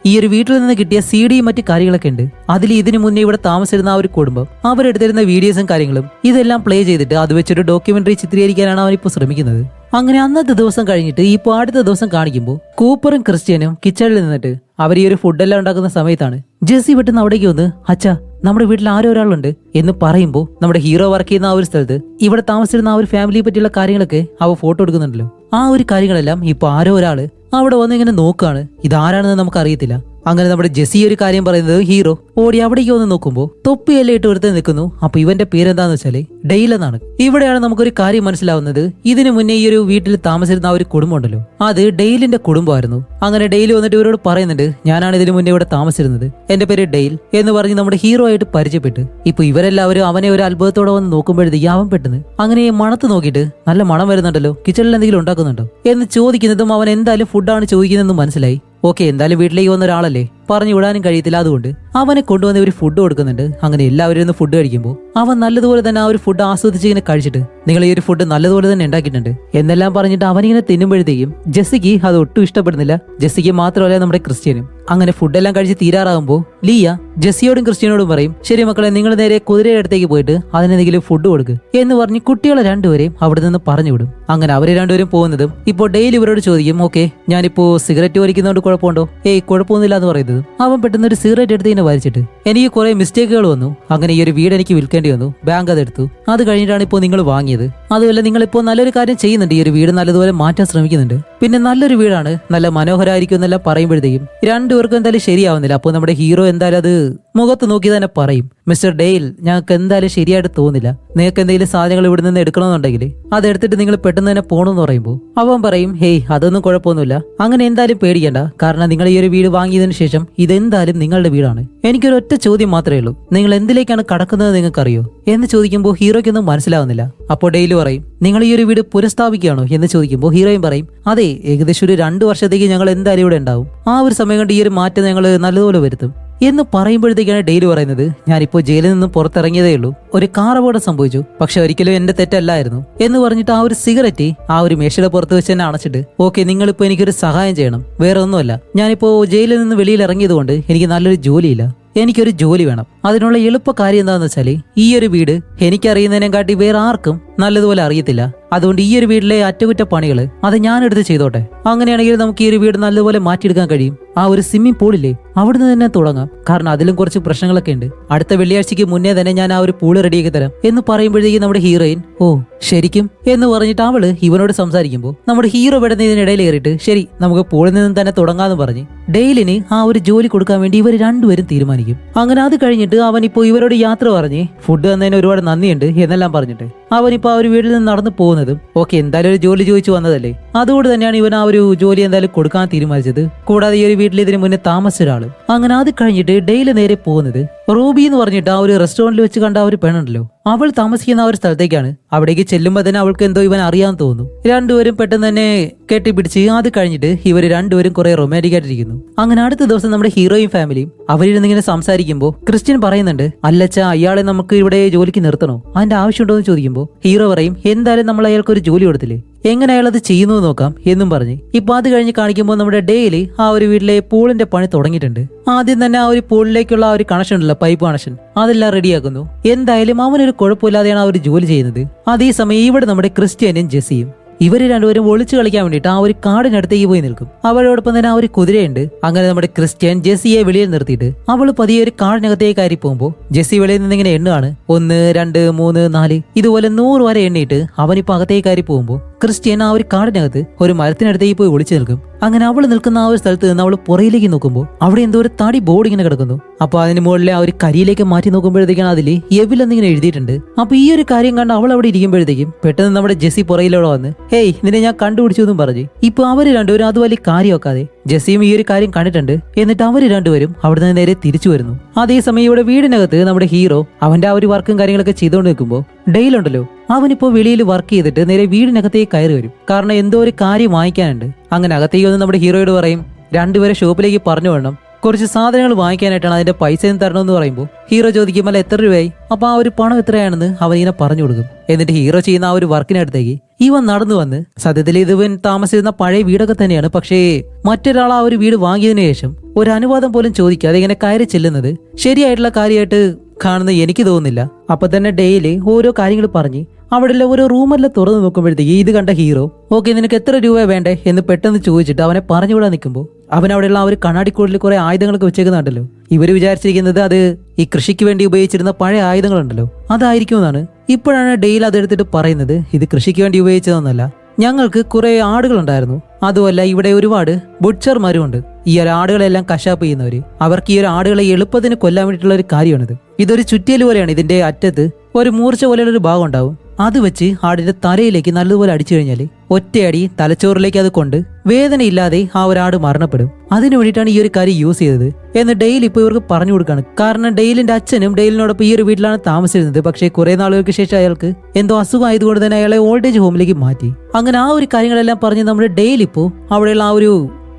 ഈ ഒരു വീട്ടിൽ നിന്ന് കിട്ടിയ CD മറ്റു കാര്യങ്ങളൊക്കെ ഉണ്ട്. അതിൽ ഇതിനു മുന്നേ ഇവിടെ താമസിച്ചിരുന്ന ആ ഒരു കുടുംബം അവരെടുത്തിരുന്ന വീഡിയോസും കാര്യങ്ങളും ഇതെല്ലാം പ്ലേ ചെയ്തിട്ട് അത് വെച്ചൊരു ഡോക്യുമെന്ററി ചിത്രീകരിക്കാനാണ് അവനിപ്പോൾ ശ്രമിക്കുന്നത്. അങ്ങനെ അന്നത്തെ ദിവസം കഴിഞ്ഞിട്ട് ഇപ്പോൾ അടുത്ത ദിവസം കാണിക്കുമ്പോൾ കൂപ്പറും ക്രിസ്ത്യനും കിച്ചണിൽ നിന്നിട്ട് അവർ ഈ ഒരു ഫുഡെല്ലാം ഉണ്ടാക്കുന്ന സമയത്താണ് ജെസ്സി പെട്ടെന്ന് അവിടേക്ക് വന്ന് അച്ഛാ നമ്മുടെ വീട്ടിൽ ആരോ ഒരാളുണ്ട് എന്ന് പറയുമ്പോൾ നമ്മുടെ ഹീറോ വർക്ക് ചെയ്യുന്ന ആ ഒരു സ്ഥലത്ത് ഇവിടെ താമസിച്ചിരുന്ന ആ ഒരു ഫാമിലിയെ പറ്റിയുള്ള കാര്യങ്ങളൊക്കെ അവ ഫോട്ടോ എടുക്കുന്നുണ്ടല്ലോ. ആ ഒരു കാര്യങ്ങളെല്ലാം ഇപ്പൊ ആരോ ഒരാള് അവിടെ വന്ന് ഇങ്ങനെ നോക്കുകയാണ്. ഇതാരാണെന്ന് നമുക്ക് അറിയത്തില്ല. അങ്ങനെ നമ്മുടെ ജെസ്സി ഒരു കാര്യം പറയുന്നത് ഹീറോ ഓടി അവിടേക്ക് വന്ന് നോക്കുമ്പോൾ തൊപ്പിയെല്ലാം ഇട്ട് ഒരുത്തൻ നിൽക്കുന്നു. അപ്പൊ ഇവന്റെ പേരെന്താന്ന് വെച്ചാല് ഡെയിൽ എന്നാണ്. ഇവിടെയാണ് നമുക്കൊരു കാര്യം മനസ്സിലാവുന്നത്. ഇതിനു മുന്നേ ഈ ഒരു വീട്ടിൽ താമസിച്ചിരുന്ന ആ ഒരു കുടുംബം ഉണ്ടല്ലോ, അത് ഡെയിലിന്റെ കുടുംബമായിരുന്നു. അങ്ങനെ ഡെയിൽ വന്നിട്ട് ഇവരോട് പറയുന്നുണ്ട്, ഞാനാണ് ഇതിനു മുന്നേ ഇവിടെ താമസിച്ചിരുന്നത്, എന്റെ പേര് ഡെയിൽ എന്ന് പറഞ്ഞ് നമ്മുടെ ഹീറോ ആയിട്ട് പരിചയപ്പെട്ടു. ഇപ്പൊ ഇവരെല്ലാവരും അവനെ ഒരു അത്ഭുതത്തോടെ വന്ന് നോക്കുമ്പോഴത്തേക്ക് അവൻ പെട്ടെന്ന് അങ്ങനെ മണത്ത് നോക്കിയിട്ട് നല്ല മണം വരുന്നുണ്ടല്ലോ, കിച്ചണിൽ എന്തെങ്കിലും ഉണ്ടാക്കുന്നുണ്ടോ എന്ന് ചോദിക്കുന്നതും അവൻ എന്തായാലും ഫുഡാണ് ചോദിക്കുന്നതെന്ന് മനസ്സിലായി. ഓക്കെ, എന്തായാലും വീട്ടിലേക്ക് വന്ന ഒരാളല്ലേ, പറഞ്ഞു വിടാനും കഴിയത്തില്ല. അതുകൊണ്ട് അവനെ കൊണ്ടുവന്ന് ഒരു ഫുഡ് കൊടുക്കുന്നുണ്ട്. അങ്ങനെ എല്ലാവരും ഒന്ന് ഫുഡ് കഴിക്കുമ്പോൾ അവൻ നല്ലതുപോലെ തന്നെ ആ ഒരു ഫുഡ് ആസ്വദിച്ച് ഇങ്ങനെ കഴിച്ചിട്ട്, നിങ്ങൾ ഈ ഒരു ഫുഡ് നല്ലതുപോലെ തന്നെ ഉണ്ടാക്കിയിട്ടുണ്ട് എന്നെല്ലാം പറഞ്ഞിട്ട് അവനിങ്ങനെ തിന്നുമ്പോഴത്തേക്കും ജെസ്സിക്ക് അത് ഒട്ടും ഇഷ്ടപ്പെടുന്നില്ല. ജെസ്സിക്ക് മാത്രമല്ല നമ്മുടെ ക്രിസ്ത്യനും. അങ്ങനെ ഫുഡെല്ലാം കഴിച്ച് തീരാറാകുമ്പോൾ ലിയ ജെസ്സിയോടും ക്രിസ്ത്യനോടും പറയും, ശരി മക്കളെ, നിങ്ങൾ നേരെ കുതിരയുടെ അടുത്തേക്ക് പോയിട്ട് അതിനെന്തെങ്കിലും ഫുഡ് കൊടുക്കുക എന്ന് പറഞ്ഞ് കുട്ടികളെ രണ്ടുപേരെയും അവിടെ നിന്ന് പറഞ്ഞു വിടും. അങ്ങനെ അവര് രണ്ടുപേരും പോകുന്നതും ഇപ്പോൾ ഡെയിലി ഇവരോട് ചോദിക്കും, ഓക്കെ ഞാനിപ്പോ സിഗരറ്റ് വലിക്കുന്നതുകൊണ്ട് കുഴപ്പമുണ്ടോ? ഏയ് കുഴപ്പമൊന്നുമില്ല എന്ന് പറയുന്നത്. അവൻ പെട്ടെന്ന് ഒരു സിഗരറ്റ് എടുത്ത് ഇങ്ങനെ വലിച്ചിട്ട്, എനിക്ക് കുറെ മിസ്റ്റേക്കുകൾ വന്നു, അങ്ങനെ ഈ ഒരു വീട് എനിക്ക് വിൽക്കേണ്ടി വന്നു, ബാങ്ക് അതെടുത്തു, അത് കഴിഞ്ഞിട്ടാണ് ഇപ്പോൾ നിങ്ങൾ വാങ്ങിയത്. അതുമല്ല നിങ്ങളിപ്പോൾ നല്ലൊരു കാര്യം ചെയ്യുന്നുണ്ട്, ഈ ഒരു വീട് നല്ലതുപോലെ മാറ്റാൻ ശ്രമിക്കുന്നുണ്ട്, പിന്നെ നല്ലൊരു വീടാണ്, നല്ല മനോഹരമായിരിക്കും എന്നെല്ലാം പറയുമ്പോഴത്തേക്കും രണ്ടുപേർക്കും എന്തായാലും ശരിയാവുന്നില്ല. അപ്പോൾ നമ്മുടെ ഹീറോ എന്തായാലും അത് മുഖത്ത് നോക്കി തന്നെ പറയും, മിസ്റ്റർ ഡെയിൽ, ഞങ്ങൾക്ക് എന്തായാലും ശരിയായിട്ട് തോന്നില്ല, നിങ്ങൾക്ക് എന്തെങ്കിലും സാധനങ്ങൾ ഇവിടെ നിന്ന് എടുക്കണമെന്നുണ്ടെങ്കിൽ അതെടുത്തിട്ട് നിങ്ങൾ പെട്ടെന്ന് തന്നെ പോകണമെന്ന് പറയുമ്പോൾ അവൻ പറയും, ഹേയ് അതൊന്നും കുഴപ്പമൊന്നുമില്ല, അങ്ങനെ എന്തായാലും പേടിക്കേണ്ട, കാരണം നിങ്ങൾ ഈ ഒരു വീട് വാങ്ങിയതിനു ശേഷം ഇതെന്തായാലും നിങ്ങളുടെ വീടാണ്. എനിക്കൊരു ഒറ്റ ചോദ്യം മാത്രമേ ഉള്ളൂ, നിങ്ങൾ എന്തിലേക്കാണ് കടക്കുന്നത് നിങ്ങൾക്കറിയോ എന്ന് ചോദിക്കുമ്പോൾ ഹീറോയ്ക്കൊന്നും മനസ്സിലാവുന്നില്ല. അപ്പോൾ ഡെയിൽ പറയും, നിങ്ങൾ ഈ ഒരു വീട് പുനഃസ്ഥാപിക്കുകയാണോ എന്ന് ചോദിക്കുമ്പോൾ ഹീറോയും പറയും, അതെ, ഏകദേശം ഒരു 2 വർഷത്തേക്ക് ഞങ്ങൾ എന്തായാലും ഇവിടെ ഉണ്ടാവും, ആ ഒരു സമയം കൊണ്ട് ഈ ഒരു മാറ്റം ഞങ്ങൾ നല്ലതുപോലെ വരുത്തും എന്ന് പറയുമ്പോഴത്തേക്കാണ് ഡെയിൽ പറയുന്നത്, ഞാനിപ്പോ ജയിലിൽ നിന്ന് പുറത്തിറങ്ങിയതേ ഉള്ളൂ, ഒരു കാർ അപകടം സംഭവിച്ചു, പക്ഷെ ഒരിക്കലും എന്റെ തെറ്റല്ലായിരുന്നു എന്ന് പറഞ്ഞിട്ട് ആ ഒരു സിഗരറ്റ് ആ ഒരു മേശയുടെ പുറത്ത് വെച്ച് തന്നെ അണച്ചിട്ട്, ഓക്കെ നിങ്ങളിപ്പോ എനിക്കൊരു സഹായം ചെയ്യണം, വേറെ ഒന്നുമല്ല, ഞാനിപ്പോ ജയിലിൽ നിന്ന് വെളിയിൽ ഇറങ്ങിയത് കൊണ്ട് എനിക്ക് നല്ലൊരു ജോലിയില്ല, എനിക്കൊരു ജോലി വേണം. അതിനുള്ള എളുപ്പ കാര്യം എന്താണെന്ന് വെച്ചാല് ഈ ഒരു വീട് എനിക്കറിയുന്നതിനെക്കാട്ടി വേറെ ആർക്കും നല്ലതുപോലെ അറിയത്തില്ല, അതുകൊണ്ട് ഈ ഒരു വീട്ടിലെ അറ്റകുറ്റപ്പണികൾ അത് ഞാനെടുത്ത് ചെയ്തോട്ടെ, അങ്ങനെയാണെങ്കിൽ നമുക്ക് ഈ ഒരു വീട് നല്ലതുപോലെ മാറ്റിയെടുക്കാൻ കഴിയും. ആ ഒരു സ്വിമ്മിംഗ് പൂളില്ലേ, അവിടുന്ന് തന്നെ തുടങ്ങാം, കാരണം അതിലും കുറച്ച് പ്രശ്നങ്ങളൊക്കെ ഉണ്ട്, അടുത്ത വെള്ളിയാഴ്ചക്ക് മുന്നേ തന്നെ ഞാൻ ആ ഒരു പൂള് റെഡിയാക്കി തരാം എന്ന് പറയുമ്പോഴേക്കും നമ്മുടെ ഹീറോയിൻ, ഓ ശരിക്കും എന്ന് പറഞ്ഞിട്ട് അവള് ഇവനോട് സംസാരിക്കുമ്പോൾ നമ്മുടെ ഹീറോ പെടുന്ന ഇതിനിടയിൽ കയറിയിട്ട്, ശരി നമുക്ക് പൂളിൽ നിന്ന് തന്നെ തുടങ്ങാന്ന് പറഞ്ഞ് ഡെയിലിന് ആ ഒരു ജോലി കൊടുക്കാൻ വേണ്ടി ഇവർ രണ്ടുപേരും തീരുമാനിക്കും. അങ്ങനെ അത് കഴിഞ്ഞിട്ട് അവനിപ്പോ ഇവരോട് യാത്ര പറഞ്ഞ് ഫുഡ് തന്നതിന് ഒരുപാട് നന്ദിയുണ്ട് എന്നെല്ലാം പറഞ്ഞിട്ട് അവനിപ്പോ ആ ഒരു വീട്ടിൽ നിന്ന് നടന്നു പോകുന്നതും, ഓക്കെ എന്തായാലും ഒരു ജോലി ചോദിച്ചു വന്നതല്ലേ, അതുകൊണ്ട് തന്നെയാണ് ഇവൻ ആ ഒരു ജോലി എന്തായാലും കൊടുക്കാൻ തീരുമാനിച്ചത്. കൂടാതെ ഈ ഒരു വീട്ടിൽ ഇതിന് മുന്നേ താമസിച്ച ഒരാള്. അങ്ങനെ അത് കഴിഞ്ഞിട്ട് ഡെയിലി നേരെ പോകുന്നത് റൂബി എന്ന് പറഞ്ഞിട്ട് ആ ഒരു റെസ്റ്റോറന്റിൽ വെച്ച് കണ്ട ആ ഒരു പെണ്ണുണ്ടല്ലോ, അവൾ താമസിക്കുന്ന ആ ഒരു സ്ഥലത്തേക്കാണ്. അവിടേക്ക് ചെല്ലുമ്പോൾ തന്നെ അവൾക്ക് എന്തോ ഇവൻ അറിയാൻ തോന്നുന്നു. രണ്ടുപേരും പെട്ടെന്ന് തന്നെ കെട്ടിപ്പിടിച്ച് അത് കഴിഞ്ഞിട്ട് ഇവർ രണ്ടുപേരും കുറെ റൊമാൻറ്റിക് ആയിട്ടിരിക്കുന്നു. അങ്ങനെ അടുത്ത ദിവസം നമ്മുടെ ഹീറോയും ഫാമിലിയും അവരിരുന്നിങ്ങനെ സംസാരിക്കുമ്പോൾ ക്രിസ്ത്യൻ പറയുന്നുണ്ട്, അല്ലച്ച അയാളെ നമുക്ക് ഇവിടെ ജോലിക്ക് നിർത്തണോ, അതിന്റെ ആവശ്യമുണ്ടോ എന്ന് ചോദിക്കുമ്പോൾ ഹീറോ പറയും, എന്തായാലും നമ്മൾ അയാൾക്ക് ഒരു ജോലി കൊടുത്തില്ലേ, എങ്ങനെ അയാൾ അത് ചെയ്യുന്നു നോക്കാം എന്നും പറഞ്ഞ് ഇപ്പൊ അത് കഴിഞ്ഞ് കാണിക്കുമ്പോൾ നമ്മുടെ ഡെയിലി ആ ഒരു വീട്ടിലെ പൂളിന്റെ പണി തുടങ്ങിയിട്ടുണ്ട്. ആദ്യം തന്നെ ആ ഒരു പൂളിലേക്കുള്ള ആ ഒരു കണക്ഷൻ ഉണ്ടല്ലോ, പൈപ്പ് കണക്ഷൻ, അതെല്ലാം റെഡിയാക്കുന്നു. എന്തായാലും അവനൊരു കുഴപ്പമില്ലാതെയാണ് ആ ഒരു ജോലി ചെയ്യുന്നത്. അതേസമയം ഇവിടെ നമ്മുടെ ക്രിസ്ത്യനും ജെസ്സിയും ഇവര് രണ്ടുപേരും ഒളിച്ചു കളിക്കാൻ വേണ്ടിയിട്ട് ആ ഒരു കാടിനടുത്തേക്ക് പോയി നിൽക്കും. അവരോടൊപ്പം തന്നെ ആ ഒരു കുതിരയുണ്ട്. അങ്ങനെ നമ്മുടെ ക്രിസ്ത്യൻ ജെസ്സിയെ വെളിയിൽ നിർത്തിയിട്ട് അവള് പതിയെ ഒരു കാടിനകത്തേക്ക് കയറി പോകുമ്പോൾ ജെസ്സി വെളിയിൽ നിന്ന് ഇങ്ങനെ എണ്ണുകയാണ്, 1 2 3 4 ഇതുപോലെ 100 വരെ എണ്ണിയിട്ട് അവനിപ്പോ അകത്തേക്ക് കയറി പോകുമ്പോൾ ക്രിസ്ത്യൻ ആ ഒരു കാടിനകത്ത് ഒരു മരത്തിനടുത്തേക്ക് പോയി ഒളിച്ചു നിൽക്കും. അങ്ങനെ അവള് നിൽക്കുന്ന ആ ഒരു സ്ഥലത്ത് നിന്ന് അവള് പുറയിലേക്ക് നോക്കുമ്പോൾ അവിടെ എന്തോ ഒരു തടി ബോർഡ് ഇങ്ങനെ കിടക്കുന്നു. അപ്പൊ അതിന് മുകളിലെ ആ ഒരു കരിയിലേക്ക് മാറ്റി നോക്കുമ്പോഴത്തേക്കാണ് അതിൽ എവിൽ എന്നിങ്ങനെ എഴുതിയിട്ടുണ്ട്. അപ്പൊ ഈ ഒരു കാര്യം കണ്ട് അവൾ അവിടെ ഇരിക്കുമ്പോഴത്തേക്കും പെട്ടെന്ന് നമ്മുടെ ജെസ്സി പുറയിലൂടെ വന്ന്, ഹേയ് നിന്നെ ഞാൻ കണ്ടുപിടിച്ചു എന്നും പറഞ്ഞ് ഇപ്പൊ അവര് രണ്ടുപേരും അത് വലിയ കാര്യമാക്കാതെ ജെസ്സിയും ഈ ഒരു കാര്യം കണ്ടിട്ടുണ്ട്. എന്നിട്ട് അവര് രണ്ടുപേരും അവിടെ നിന്ന് നേരെ തിരിച്ചു വരുന്നു. അതേസമയം ഇവിടെ വീടിനകത്ത് നമ്മുടെ ഹീറോ അവന്റെ ആ ഒരു വർക്കും കാര്യങ്ങളൊക്കെ ചെയ്തുകൊണ്ട് നിൽക്കുമ്പോൾ ഡെയിൽ ഉണ്ടല്ലോ, അവനിപ്പോ വെളിയിൽ വർക്ക് ചെയ്തിട്ട് നേരെ വീടിനകത്തേക്ക് കയറി വരും. കാരണം എന്തോ ഒരു കാര്യം വാങ്ങിക്കാനുണ്ട്. അങ്ങനെ അകത്തേക്ക് വന്ന് നമ്മുടെ ഹീറോയോട് പറയും, രണ്ടുപേരെ ഷോപ്പിലേക്ക് പറഞ്ഞു വിടണം, കുറച്ച് സാധനങ്ങൾ വാങ്ങിക്കാനായിട്ടാണ്, അതിന്റെ പൈസ തരണമെന്ന് പറയുമ്പോൾ ഹീറോ ചോദിക്കും, അല്ല എത്ര രൂപയായി? അപ്പൊ ആ ഒരു പണം എത്രയാണെന്ന് അവൻ ഇങ്ങനെ പറഞ്ഞു കൊടുക്കും. എന്നിട്ട് ഹീറോ ചെയ്യുന്ന ആ ഒരു വർക്കിനടുത്തേക്ക് ഇവൻ നടന്നു വന്ന്, സത്യത്തിൽ ഇവൻ താമസിച്ചിരുന്ന പഴയ വീടൊക്കെ തന്നെയാണ്, പക്ഷേ മറ്റൊരാൾ ആ ഒരു വീട് വാങ്ങിയതിനു ശേഷം ഒരു അനുവാദം പോലും ചോദിക്കാതെ ഇങ്ങനെ കയറി ചെല്ലുന്നത് ശരിയായിട്ടുള്ള കാര്യമായിട്ട് കാണുന്നത് എനിക്ക് തോന്നുന്നില്ല. അപ്പൊ തന്നെ ഡെയിലി ഓരോ കാര്യങ്ങൾ പറഞ്ഞ് അവിടെ ഓരോ റൂമെല്ലാം തുറന്നു നോക്കുമ്പോഴത്തേക്ക് ഇത് കണ്ട ഹീറോ, ഓക്കെ നിനക്ക് എത്ര രൂപ വേണ്ടേ എന്ന് പെട്ടെന്ന് ചോദിച്ചിട്ട് അവനെ പറഞ്ഞുവിടാൻ നിൽക്കുമ്പോൾ അവൻ അവിടെയുള്ള ആ ഒരു കണ്ണാടിക്കൂടിൽ കുറെ ആയുധങ്ങളൊക്കെ വെച്ചേക്കുന്നുണ്ടല്ലോ. ഇവര് വിചാരിച്ചിരിക്കുന്നത് അത് ഈ കൃഷിക്ക് വേണ്ടി ഉപയോഗിച്ചിരുന്ന പഴയ ആയുധങ്ങളുണ്ടല്ലോ അതായിരിക്കുമെന്നാണ്. ഇപ്പോഴാണ് ഡെയിൽ അതെടുത്തിട്ട് പറയുന്നത്, ഇത് കൃഷിക്ക് വേണ്ടി ഉപയോഗിച്ചതൊന്നല്ല, ഞങ്ങൾക്ക് കുറെ ആടുകളുണ്ടായിരുന്നു, അതുമല്ല ഇവിടെ ഒരുപാട് ബുച്ചർമാരും ഉണ്ട്, ഈ ഒരു ആടുകളെല്ലാം കശാപ്പ് ചെയ്യുന്നവര്. അവർക്ക് ഈ ഒരു ആടുകളെ എളുപ്പത്തിന് കൊല്ലാൻ വേണ്ടിയിട്ടുള്ള ഒരു കാര്യമാണിത്. ഇതൊരു ചുറ്റിയൽ പോലെയാണ്. ഇതിന്റെ അറ്റത്ത് ഒരു മൂർച്ച പോലെയുള്ള ഒരു ഭാഗം ഉണ്ടാവും. അത് വെച്ച് ആടിന്റെ തലയിലേക്ക് നല്ലതുപോലെ അടിച്ചു കഴിഞ്ഞാൽ ഒറ്റയടി തലച്ചോറിലേക്ക് അത് കൊണ്ട് വേദനയില്ലാതെ ആ ഒരു ആട് മരണപ്പെടും. അതിനു വേണ്ടിയിട്ടാണ് ഈ ഒരു കാര്യം യൂസ് ചെയ്തത് എന്ന് ഡെയിൽ ഇപ്പോൾ ഇവർക്ക് പറഞ്ഞു കൊടുക്കുകയാണ്. കാരണം ഡെയിലിന്റെ അച്ഛനും ഡെയിലിനോടൊപ്പം ഈ ഒരു വീട്ടിലാണ് താമസിച്ചിരുന്നത്. പക്ഷേ കുറെ നാളുകൾക്ക് ശേഷം അയാൾക്ക് എന്തോ അസുഖമായതുകൊണ്ട് തന്നെ അയാളെ ഓൾഡ് ഏജ് ഹോമിലേക്ക് മാറ്റി. അങ്ങനെ ആ ഒരു കാര്യങ്ങളെല്ലാം പറഞ്ഞ് നമ്മുടെ ഡെയിൽ ഇപ്പോൾ അവിടെയുള്ള ആ ഒരു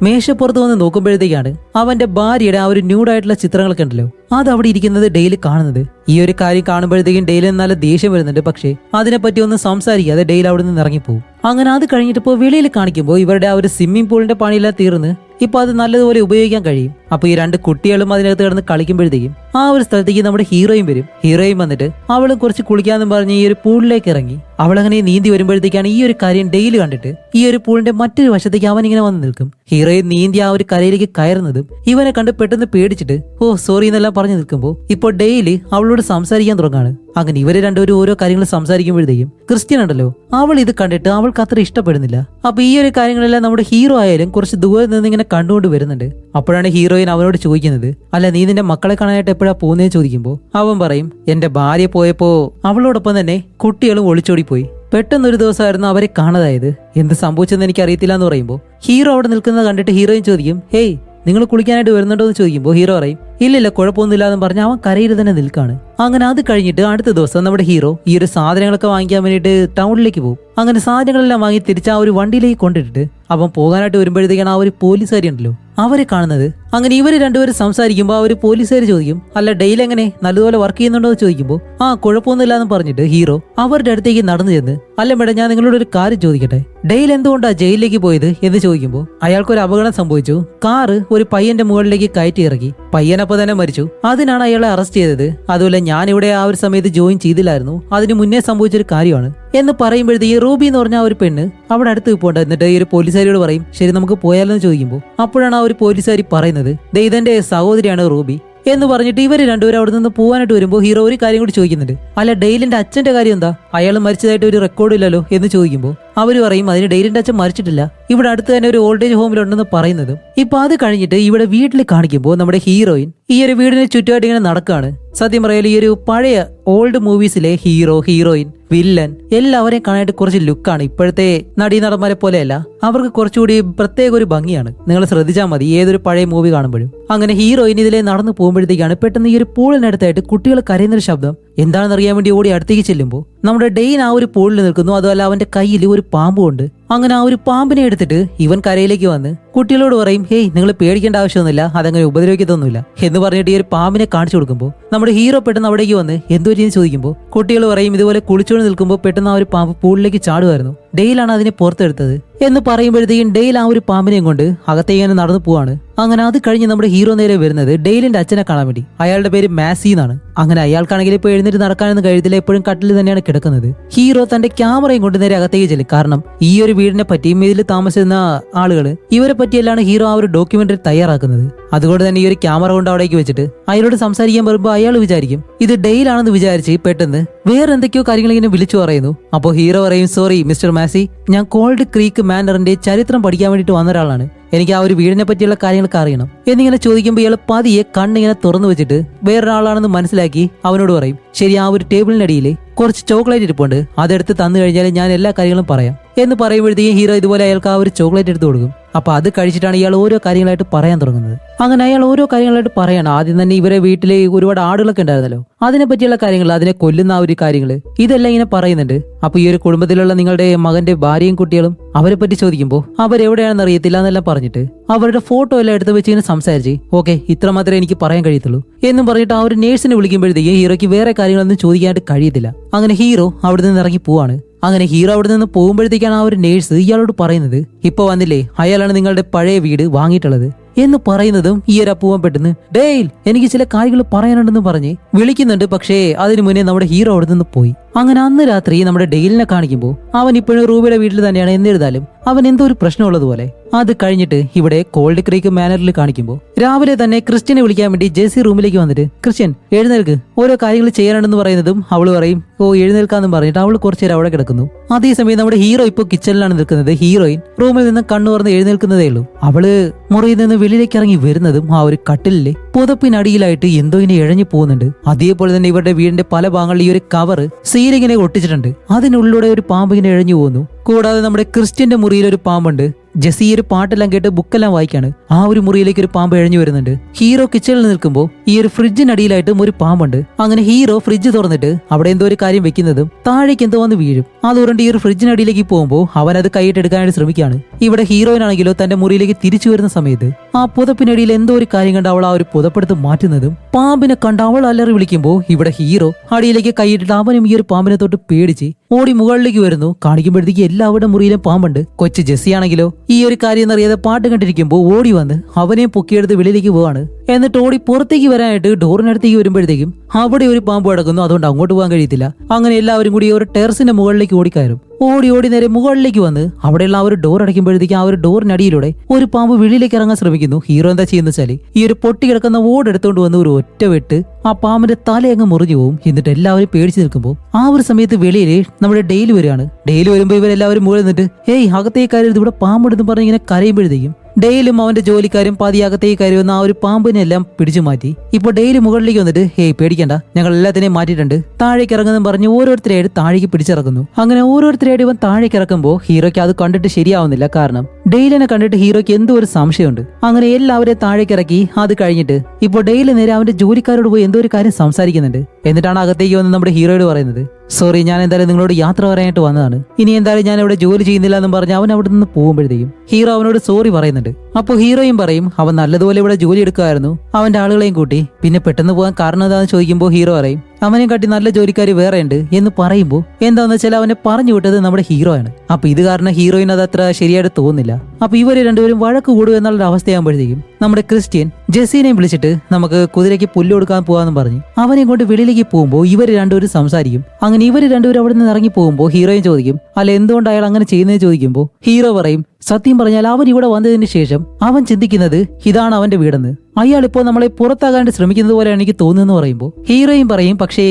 മേശപ്പുറത്ത് വന്ന് നോക്കുമ്പോഴത്തേക്കാണ് അവന്റെ ഭാര്യയുടെ ആ ഒരു ന്യൂഡായിട്ടുള്ള ചിത്രങ്ങളൊക്കെ ഉണ്ടല്ലോ അത് അവിടെ ഇരിക്കുന്നത് ഡെയിൽ കാണുന്നത്. ഈ ഒരു കാര്യം കാണുമ്പോഴത്തേക്കും ഡെയിലിന് നല്ല ദേഷ്യം വരുന്നുണ്ട്. പക്ഷേ അതിനെപ്പറ്റി ഒന്നും സംസാരിക്കാതെ ഡെയിൽ അവിടെ നിന്ന് ഇറങ്ങിപ്പോകും. അങ്ങനെ അത് കഴിഞ്ഞിട്ട് ഇപ്പോൾ വെളിയിൽ കാണിക്കുമ്പോൾ ഇവരുടെ ആ ഒരു സ്വിമ്മിംഗ് പൂളിന്റെ പണിയെല്ലാം തീർന്ന് ഇപ്പൊ അത് നല്ലതുപോലെ ഉപയോഗിക്കാൻ കഴിയും. അപ്പൊ ഈ രണ്ട് കുട്ടികളും അതിനകത്ത് കിടന്ന് കളിക്കുമ്പോഴത്തേക്കും ആ ഒരു സ്ഥലത്തേക്ക് നമ്മുടെ ഹീറോയും വരും. ഹീറോയും വന്നിട്ട് അവളും കുറച്ച് കുളിക്കാന്ന് പറഞ്ഞ് ഈ ഒരു പൂളിലേക്ക് ഇറങ്ങി അവളങ്ങനെ നീന്തി വരുമ്പോഴത്തേക്കാണ് ഈ ഒരു കാര്യം ഡെയിൽ കണ്ടിട്ട് ഈ ഒരു പൂളിന്റെ മറ്റൊരു വശത്തേക്ക് അവൻ ഇങ്ങനെ വന്ന് നിൽക്കും. ഹീറോയും നീന്തി ആ ഒരു കരയിലേക്ക് കയറുന്നതും ഇവനെ കണ്ട് പെട്ടെന്ന് പേടിച്ചിട്ട് ഓ സോറി എന്നെല്ലാം പറഞ്ഞു നിൽക്കുമ്പോൾ ഇപ്പോൾ ഡെയിലി അവളോട് സംസാരിക്കാൻ തുടങ്ങാണ്. അങ്ങനെ ഇവര് രണ്ടുപേരും ഓരോ കാര്യങ്ങൾ സംസാരിക്കുമ്പോഴത്തേക്കും ക്രിസ്ത്യൻ ഉണ്ടല്ലോ അവൾ ഇത് കണ്ടിട്ട് അവൾക്ക് അത്ര ഇഷ്ടപ്പെടുന്നില്ല. അപ്പൊ ഈ ഒരു കാര്യങ്ങളെല്ലാം നമ്മുടെ ഹീറോ ആയാലും കുറച്ച് ദൂരെ നിന്ന് ഇങ്ങനെ കണ്ടുകൊണ്ട് വരുന്നുണ്ട്. അപ്പോഴാണ് ഹീറോയിൻ അവനോട് ചോദിക്കുന്നത്, അല്ല നീ നിന്റെ മക്കളെ കാണാനായിട്ട് എപ്പോഴാ പോകുന്നതെന്ന് ചോദിക്കുമ്പോൾ അവൻ പറയും, എന്റെ ഭാര്യ പോയപ്പോ അവളോടൊപ്പം തന്നെ കുട്ടികളും ഒളിച്ചോടി പോയി. പെട്ടെന്നൊരു ദിവസമായിരുന്നു അവരെ കാണാതായത്. എന്ത് സംഭവിച്ചെന്ന് എനിക്ക് അറിയത്തില്ല എന്ന് പറയുമ്പോൾ ഹീറോ അവിടെ നിൽക്കുന്നത് കണ്ടിട്ട് ഹീറോയിൻ ചോദിക്കും, ഹേയ് നിങ്ങൾ കുളിക്കാനായിട്ട് വരുന്നുണ്ടോ എന്ന് ചോദിക്കുമ്പോൾ ഹീറോ പറയും, ഇല്ലില്ല കുഴപ്പമൊന്നുമില്ല എന്ന് പറഞ്ഞ് അവൻ കരയിൽ തന്നെ നിൽക്കാണ്. അങ്ങനെ അത് കഴിഞ്ഞിട്ട് അടുത്ത ദിവസം നമ്മുടെ ഹീറോ ഈ ഒരു സാധനങ്ങളൊക്കെ വാങ്ങിക്കാൻ വേണ്ടിയിട്ട് ടൗണിലേക്ക് പോകും. അങ്ങനെ സാധനങ്ങളെല്ലാം വാങ്ങി തിരിച്ച് ആ ഒരു വണ്ടിയിലേക്ക് കൊണ്ടിട്ടിട്ട് അവൻ പോകാനായിട്ട് വരുമ്പോഴത്തേക്കാണ് ആ ഒരു പോലീസുകാരി ഉണ്ടല്ലോ അവരെ കാണുന്നത്. അങ്ങനെ ഇവര് രണ്ടുപേരും സംസാരിക്കുമ്പോൾ ആ ഒരു പോലീസുകാർ ചോദിക്കും, അല്ല ഡെയിൽ എങ്ങനെ നല്ലതുപോലെ വർക്ക് ചെയ്യുന്നുണ്ടോ എന്ന് ചോദിക്കുമ്പോൾ ആ കുഴപ്പമൊന്നുമില്ല എന്ന് പറഞ്ഞിട്ട് ഹീറോ അവരുടെ അടുത്തേക്ക് നടന്നു ചെന്ന്, അല്ല മേഡം ഞാൻ നിങ്ങളോട് ഒരു കാര്യം ചോദിക്കട്ടെ, ഡെയിൽ എന്തുകൊണ്ടാ ജയിലിലേക്ക് പോയത് എന്ന് ചോദിക്കുമ്പോൾ അയാൾക്കൊരു അപകടം സംഭവിച്ചു. കാറ് ഒരു പയ്യന്റെ മുകളിലേക്ക് കയറ്റി ഇറക്കി. പയ്യനപ്പം തന്നെ മരിച്ചു. അതിനാണ് അയാളെ അറസ്റ്റ് ചെയ്തത്. അതുപോലെ ഞാൻ ഇവിടെ ആ ഒരു സമയത്ത് ജോയിൻ ചെയ്തില്ലായിരുന്നു. അതിന് മുന്നേ സംഭവിച്ചൊരു കാര്യമാണ് എന്ന് പറയുമ്പോഴത്തേക്ക് റൂബി എന്ന് പറഞ്ഞ ആ ഒരു പെണ്ണ് അവിടെ അടുത്ത് പോകണ്ട. എന്നിട്ട് ഈ ഒരു പോലീസുകാരിയോട് പറയും, ശരി നമുക്ക് പോയാലെന്ന് ചോദിക്കുമ്പോൾ അപ്പോഴാണ് ആ ഒരു പോലീസുകാരി പറയുന്നത്, ദേ ഇതെന്റെ സഹോദരിയാണ് റൂബി എന്ന് പറഞ്ഞിട്ട് ഇവര് രണ്ടുപേരും അവിടെ നിന്ന് പോകാനായിട്ട് വരുമ്പോൾ ഹീറോ ഒരു കാര്യം കൂടി ചോദിക്കുന്നുണ്ട്, അല്ല ഡെയിലിന്റെ അച്ഛന്റെ കാര്യം എന്താ, അയാൾ മരിച്ചതായിട്ട് ഒരു റെക്കോർഡ് ഇല്ലല്ലോ എന്ന് ചോദിക്കുമ്പോൾ അവര് പറയും, അതിന് ഡെയിലിന്റെ അച്ഛൻ മരിച്ചിട്ടില്ല, ഇവിടെ അടുത്ത് തന്നെ ഒരു ഓൾഡ് ഏജ് ഹോമിലുണ്ടെന്ന് പറയുന്നതും. ഇപ്പൊ അത് കഴിഞ്ഞിട്ട് ഇവിടെ വീട്ടിൽ കാണിക്കുമ്പോൾ നമ്മുടെ ഹീറോയിൻ ഈ ഒരു വീടിന് ചുറ്റുമായിട്ട് ഇങ്ങനെ നടക്കുകയാണ്. സത്യം പറയാൻ ഈ ഒരു പഴയ ഓൾഡ് മൂവീസിലെ ഹീറോ ഹീറോയിൻ വില്ലൻ എല്ലാവരെയും കാണാനായിട്ട് കുറച്ച് ലുക്കാണ്. ഇപ്പോഴത്തെ നടീനടന്മാരെ പോലെയല്ല, അവർക്ക് കുറച്ചുകൂടി പ്രത്യേക ഒരു ഭംഗിയാണ്. നിങ്ങൾ ശ്രദ്ധിച്ചാൽ മതി ഏതൊരു പഴയ മൂവി കാണുമ്പോഴും. അങ്ങനെ ഹീറോയിൻ ഇതിലെ നടന്നു പോകുമ്പോഴത്തേക്കാണ് പെട്ടെന്ന് ഈ ഒരു പൂളിനടുത്തായിട്ട് കുട്ടികൾ കരയുന്നൊരു ശബ്ദം. എന്താണെന്ന് അറിയാൻ വേണ്ടി ഓടി അടുത്തേക്ക് ചെല്ലുമ്പോൾ നമ്മുടെ ഡെയിൻ ആ ഒരു പൂളിൽ നിൽക്കുന്നു. അതുമല്ല അവന്റെ കയ്യിൽ ഒരു പാമ്പുണ്ട്. അങ്ങനെ ആ ഒരു പാമ്പിനെ എടുത്തിട്ട് ഇവൻ കരയിലേക്ക് വന്ന് കുട്ടികളോട് പറയും, ഹേയ് നിങ്ങൾ പേടിക്കേണ്ട ആവശ്യമൊന്നുമില്ല, അതങ്ങനെ ഉപദ്രവിക്കത്തൊന്നുമില്ല എന്ന് പറഞ്ഞിട്ട് ഈ ഒരു പാമ്പിനെ കാണിച്ചു കൊടുക്കുമ്പോൾ നമ്മുടെ ഹീറോ പെട്ടെന്ന് അവിടേക്ക് വന്ന് എന്തോ ചെയ്യുന്ന ചോദിക്കുമ്പോൾ കുട്ടികൾ പറയും, ഇതുപോലെ കുളിച്ചുകൊണ്ട് നിൽക്കുമ്പോൾ പെട്ടെന്ന് ആ ഒരു പാമ്പ് പൂളിലേക്ക് ചാടുമായിരുന്നു, ഡെയിലാണ് അതിനെ പുറത്തെടുത്തത് എന്ന് പറയുമ്പോഴത്തേക്കും ഡെയിൽ ആ ഒരു പാമ്പിനെയും കൊണ്ട് അകത്തേക്ക് നടന്നു പോവാണ്. അങ്ങനെ അത് കഴിഞ്ഞ് നമ്മുടെ ഹീറോ നേരെ വരുന്നത് ഡെയിലിന്റെ അച്ഛനെ കാണാൻ വേണ്ടി. അയാളുടെ പേര് മാസി എന്നാണ്. അങ്ങനെ അയാൾക്കാണെങ്കിൽ ഇപ്പോൾ എഴുന്നേറ്റ് നടക്കാനൊന്നും കഴിയത്തില്ല, എപ്പോഴും കട്ടിൽ തന്നെയാണ് കിടക്കുന്നത്. ഹീറോ തന്റെ ക്യാമറയും കൊണ്ട് നേരെ അകത്തേക്ക് ചെല്ലും. കാരണം ഈ ഒരു വീടിനെ പറ്റിയും ഇതിൽ താമസിക്കുന്ന ആളുകൾ ഇവരെ പറ്റിയെല്ലാം ഹീറോ ആ ഒരു ഡോക്യുമെന്ററി തയ്യാറാക്കുന്നത്. അതുകൊണ്ട് തന്നെ ഈ ഒരു ക്യാമറ കൊണ്ട് അവിടേക്ക് വെച്ചിട്ട് അയാളോട് സംസാരിക്കാൻ പറയുമ്പോൾ അയാൾ വിചാരിക്കും ഇത് ഡെയിലാണെന്ന് വിചാരിച്ച് പെട്ടെന്ന് വേറെ എന്തൊക്കെയോ കാര്യങ്ങൾ ഇങ്ങനെ വിളിച്ചു പറയുന്നു. അപ്പോൾ ഹീറോ പറയും, സോറി മിസ്റ്റർ മാസി, ഞാൻ കോൾഡ് ക്രീക്ക് മാനറിന്റെ ചരിത്രം പഠിക്കാൻ വേണ്ടിയിട്ട് വന്ന ഒരാളാണ്, എനിക്ക് ആ ഒരു വീടിനെ പറ്റിയുള്ള കാര്യങ്ങളൊക്കെ അറിയണം എന്നിങ്ങനെ ചോദിക്കുമ്പോൾ ഇയാൾ പതിയെ കണ്ണിങ്ങനെ തുറന്നു വെച്ചിട്ട് വേറൊരാളാണെന്ന് മനസ്സിലാക്കി അവനോട് പറയും, ശരി ആ ഒരു ടേബിളിനടിയിൽ കുറച്ച് ചോക്ലേറ്റ് ഇരിപ്പുണ്ട്, അതെടുത്ത് തന്നു കഴിഞ്ഞാൽ ഞാൻ എല്ലാ കാര്യങ്ങളും പറയാം എന്ന് പറയുമ്പോഴത്തേക്കും ഹീറോ ഇതുപോലെ അയാൾക്ക് ആ ഒരു ചോക്ലേറ്റ് എടുത്ത് കൊടുക്കും. അപ്പൊ അത് കഴിച്ചിട്ടാണ് ഇയാൾ ഓരോ കാര്യങ്ങളായിട്ട് പറയാൻ തുടങ്ങുന്നത്. അങ്ങനെ അയാൾ ഓരോ കാര്യങ്ങളായിട്ട് പറയണം. ആദ്യം തന്നെ ഇവരെ വീട്ടിലെ ഒരുപാട് ആടുകളൊക്കെ ഉണ്ടായിരുന്നല്ലോ, അതിനെ പറ്റിയുള്ള കാര്യങ്ങൾ, അതിനെ കൊല്ലുന്ന ആ ഒരു കാര്യങ്ങൾ, ഇതെല്ലാം ഇങ്ങനെ പറയുന്നുണ്ട്. അപ്പൊ ഈ ഒരു കുടുംബത്തിലുള്ള നിങ്ങളുടെ മകന്റെ ഭാര്യയും കുട്ടികളും അവരെ പറ്റി ചോദിക്കുമ്പോൾ അവരെവിടെയാണെന്ന് അറിയത്തില്ല എന്നെല്ലാം പറഞ്ഞിട്ട് അവരുടെ ഫോട്ടോ എല്ലാം എടുത്ത് വെച്ച് ഇങ്ങനെ സംസാരിച്ച് ഓക്കെ ഇത്ര മാത്രമേ എനിക്ക് പറയാൻ കഴിയത്തുള്ളൂ എന്നും പറഞ്ഞിട്ട് ആ ഒരു നേഴ്സിനെ വിളിക്കുമ്പോഴത്തേക്ക് ഹീറോയ്ക്ക് വേറെ കാര്യങ്ങളൊന്നും ചോദിക്കാനായിട്ട് കഴിയത്തില്ല. അങ്ങനെ ഹീറോ അവിടെ നിന്ന് ഇറങ്ങി പോവാണ്. അങ്ങനെ ഹീറോ അവിടെ നിന്ന് പോകുമ്പോഴത്തേക്കാണ് ആ ഒരു നേഴ്സ് ഇയാളോട് പറയുന്നത്, ഇപ്പൊ വന്നില്ലേ അയാളാണ് നിങ്ങളുടെ പഴയ വീട് വാങ്ങിയിട്ടുള്ളത് എന്ന് പറയുന്നതും ഈ ഒരു അപ്പൂവൻ പെട്ടെന്ന് ഡെയിൽ എനിക്ക് ചില കാര്യങ്ങൾ പറയാനുണ്ടെന്ന് പറഞ്ഞ് വിളിക്കുന്നുണ്ട്. പക്ഷേ അതിനു മുന്നേ നമ്മുടെ ഹീറോ അവിടെ നിന്ന് പോയി. അങ്ങനെ അന്ന് രാത്രി നമ്മുടെ ഡെയിലിനെ കാണിക്കുമ്പോൾ അവൻ ഇപ്പോഴും റൂബിയുടെ വീട്ടിൽ തന്നെയാണ് എന്നിരുന്നാലും അവൻ എന്തോ ഒരു പ്രശ്നമുള്ളതുപോലെ. അത് കഴിഞ്ഞിട്ട് ഇവിടെ കോൾഡ് ക്രീക്ക് മാനറിൽ കാണിക്കുമ്പോൾ രാവിലെ തന്നെ ക്രിസ്ത്യനെ വിളിക്കാൻ വേണ്ടി ജെസ്സി റൂമിലേക്ക് വന്നിട്ട് ക്രിസ്ത്യൻ എഴുന്നേൽക്ക്, ഓരോ കാര്യങ്ങൾ ചെയ്യാനുണ്ടെന്ന് പറയുന്നതും അവൾ പറയും ഓ എഴുന്നേൽക്കാന്നും പറഞ്ഞിട്ട് അവൾ കുറച്ചു നേരം അവിടെ കിടക്കുന്നു. അതേസമയം നമ്മുടെ ഹീറോ ഇപ്പോൾ കിച്ചണിലാണ് നിൽക്കുന്നത്. ഹീറോയിൻ റൂമിൽ നിന്ന് കണ്ണു തുറന്ന് എഴുന്നേൽക്കുന്നതേ ഉള്ളൂ. അവള് മുറിയിൽ നിന്ന് വെളിയിലേക്ക് ഇറങ്ങി വരുന്നതും ആ ഒരു കട്ടിലിലെ പുതപ്പിനടിയിലായിട്ട് എന്തോ ഇങ്ങനെ ഇഴഞ്ഞു പോകുന്നുണ്ട്. അതേപോലെ തന്നെ ഇവരുടെ വീടിന്റെ പല ഭാഗങ്ങളിൽ ഈ ഒരു കവറ് സീലിങ്ങിനെ ഒട്ടിച്ചിട്ടുണ്ട്. അതിനുള്ളിലൂടെ ഒരു പാമ്പ് ഇങ്ങനെ ഇഴഞ്ഞു പോകുന്നു. കൂടാതെ നമ്മുടെ ക്രിസ്ത്യന്റെ മുറിയിൽ ഒരു പാമ്പുണ്ട്. ജെസ്സി ഒരു പാട്ടെല്ലാം കേട്ട് ബുക്കെല്ലാം വായിക്കാണ്. ആ ഒരു മുറിയിലേക്ക് ഒരു പാമ്പ് ഇഴഞ്ഞു വരുന്നുണ്ട്. ഹീറോ കിച്ചണിൽ നിൽക്കുമ്പോൾ ഈ ഒരു ഫ്രിഡ്ജിനടിയിലായിട്ടും ഒരു പാമ്പുണ്ട്. അങ്ങനെ ഹീറോ ഫ്രിഡ്ജ് തുറന്നിട്ട് അവിടെ എന്തോ ഒരു കാര്യം വെക്കുന്നതും താഴേക്ക് എന്തോ വന്ന് വീഴും. അതുകൊണ്ട് ഈ ഒരു ഫ്രിഡ്ജിനടിയിലേക്ക് പോകുമ്പോൾ അവൻ അത് കൈയിട്ട് എടുക്കാനായിട്ട് ശ്രമിക്കുകയാണ്. ഇവിടെ ഹീറോയിനാണെങ്കിലോ തന്റെ മുറിയിലേക്ക് തിരിച്ചു വരുന്ന സമയത്ത് ആ പുതപ്പിനടിയിൽ എന്തോ ഒരു കാര്യം കണ്ട് അവൾ ആ ഒരു പുതപ്പെടുത്ത് മാറ്റുന്നതും പാമ്പിനെ കണ്ട് അവൾ അലറി വിളിക്കുമ്പോൾ ഇവിടെ ഹീറോ അടിയിലേക്ക് കൈയിട്ടിട്ട് അവനും ഈ ഒരു പാമ്പിനെ തൊട്ട് പേടിച്ച് ഓടി മുകളിലേക്ക് വരുന്നു. കാണിക്കുമ്പോഴത്തേക്ക് എല്ലാവരുടെ മുറിയിലും പാമ്പുണ്ട്. കൊച്ചു ജെസ്സി ആണെങ്കിലോ ഈ ഒരു കാര്യം എന്നറിയാതെ പാട്ട് കണ്ടിരിക്കുമ്പോൾ ഓടി വന്ന് അവനെ പൊക്കിയെടുത്ത് വെളിയിലേക്ക് പോവാണ്. എന്നിട്ട് ഓടി പുറത്തേക്ക് വരാനായിട്ട് ഡോറിനടുത്തേക്ക് വരുമ്പോഴത്തേക്കും അവിടെ ഒരു പാമ്പ് കിടക്കുന്നു. അതുകൊണ്ട് അങ്ങോട്ട് പോകാൻ കഴിയത്തില്ല. അങ്ങനെ എല്ലാവരും കൂടി ഒരു ടെറസിന്റെ മുകളിലേക്ക് ഓടിക്കയറും. ഓടി നേരെ മുകളിലേക്ക് വന്ന് അവിടെയുള്ള ആ ഒരു ഡോർ അടയ്ക്കുമ്പോഴത്തേക്കും ആ ഒരു ഡോറിനടിയിലൂടെ ഒരു പാമ്പ് വെളിയിലേക്ക് ഇറങ്ങാൻ ശ്രമിക്കുന്നു. ഹീറോ എന്താ ചെയ്യുന്ന വെച്ചാൽ ഈ ഒരു പൊട്ടി കിടക്കുന്ന ഓട് എടുത്തുകൊണ്ട് വന്ന് ഒരു ഒറ്റ വെട്ട് ആ പാമ്പിന്റെ തല അങ്ങ് മുറിഞ്ഞു പോകും. എന്നിട്ട് എല്ലാവരും പേടിച്ച് നിൽക്കുമ്പോൾ ആ ഒരു സമയത്ത് വെളിയിൽ നമ്മുടെ ഡെയിലി വരികയാണ്. ഡെയിലി വരുമ്പോൾ ഇവരെല്ലാവരും മുകളിൽ നിന്നിട്ട് ഏയ് അകത്തേക്കാരും ഇവിടെ പാമ്പെടുത്ത് പറഞ്ഞ് ഇങ്ങനെ കരയുമ്പോഴത്തേക്കും ഡെയിലും അവന്റെ ജോലിക്കാരും പതിയകത്തേക്ക് കയറി വന്ന ആ ഒരു പാമ്പിനെല്ലാം പിടിച്ചു മാറ്റി. ഇപ്പൊ ഡെയിലി മുകളിലേക്ക് വന്നിട്ട് ഹേയ് പേടിക്കണ്ട, ഞങ്ങൾ എല്ലാത്തിനെയും മാറ്റിയിട്ടുണ്ട്, താഴേക്ക് ഇറങ്ങുന്നു പറഞ്ഞ് ഓരോരുത്തരെയായിട്ട് താഴേക്ക് പിടിച്ചിറക്കുന്നു. അങ്ങനെ ഓരോരുത്തരെയായിട്ട് ഇവൻ താഴേക്ക് ഇറക്കുമ്പോൾ ഹീറോയ്ക്ക് അത് കണ്ടിട്ട് ശരിയാവുന്നില്ല. കാരണം ഡെയിലിനെ കണ്ടിട്ട് ഹീറോയ്ക്ക് എന്തോ ഒരു സംശയമുണ്ട്. അങ്ങനെ എല്ലാവരെയും താഴേക്ക് ഇറക്കി. അത് കഴിഞ്ഞിട്ട് ഇപ്പൊ ഡെയിലി നേരെ അവന്റെ ജോലിക്കാരോട് പോയി എന്തോ ഒരു കാര്യം സംസാരിക്കുന്നുണ്ട്. എന്നിട്ടാണ് അകത്തേക്ക് വന്ന് നമ്മുടെ ഹീറോയോട് പറയുന്നത് സോറി, ഞാൻ എന്തായാലും നിങ്ങളോട് യാത്ര പറയാനായിട്ട് വന്നതാണ്, ഇനി എന്തായാലും ഞാൻ ഇവിടെ ജോലി ചെയ്യുന്നില്ല എന്നും പറഞ്ഞ് അവൻ അവിടെ നിന്ന് പോകുമ്പോഴത്തേക്കും ഹീറോ അവനോട് സോറി പറയുന്നുണ്ട്. അപ്പോൾ ഹീറോയും പറയും അവൻ നല്ലതുപോലെ ഇവിടെ ജോലി എടുക്കുമായിരുന്നു അവന്റെ ആളുകളെയും കൂട്ടി. പിന്നെ പെട്ടെന്ന് പോകാൻ കാരണം എന്താണെന്ന് ചോദിക്കുമ്പോൾ ഹീറോ പറയും അവനെ കാട്ടി നല്ല ജോലിക്കാർ വേറെ ഉണ്ട് എന്ന് പറയുമ്പോൾ എന്താന്ന് വെച്ചാൽ അവനെ പറഞ്ഞു വിട്ടത് നമ്മുടെ ഹീറോ ആണ്. അപ്പൊ ഇത് കാരണം ഹീറോയിന് അത് അത്ര ശരിയായിട്ട് തോന്നുന്നില്ല. അപ്പൊ ഇവര് രണ്ടുപേരും വഴക്ക് കൂടുക എന്നുള്ള അവസ്ഥയാകുമ്പോഴത്തേക്കും നമ്മുടെ ക്രിസ്ത്യൻ ജെസ്സിനെയും വിളിച്ചിട്ട് നമുക്ക് കുതിരയ്ക്ക് പുല്ല് കൊടുക്കാൻ പോകാന്ന് പറഞ്ഞ് അവനെ കൊണ്ട് വെളിയിലേക്ക് പോകുമ്പോൾ ഇവര് രണ്ടുപേരും സംസാരിക്കും. അങ്ങനെ ഇവര് രണ്ടുപേരും അവിടെ നിന്ന് ഇറങ്ങി പോകുമ്പോൾ ഹീറോയും ചോദിക്കും അല്ല എന്തുകൊണ്ട് അയാൾ അങ്ങനെ ചെയ്യുന്നത് ചോദിക്കുമ്പോൾ ഹീറോ പറയും സത്യം പറഞ്ഞാൽ അവൻ ഇവിടെ വന്നതിന് ശേഷം അവൻ ചിന്തിക്കുന്നത് ഇതാണ് അവന്റെ വീടെന്ന്. അയാൾ ഇപ്പോൾ നമ്മളെ പുറത്താകാണ്ട് ശ്രമിക്കുന്നത് പോലെയാണ് എനിക്ക് തോന്നുന്നു പറയുമ്പോൾ ഹീറോയും പറയും പക്ഷേ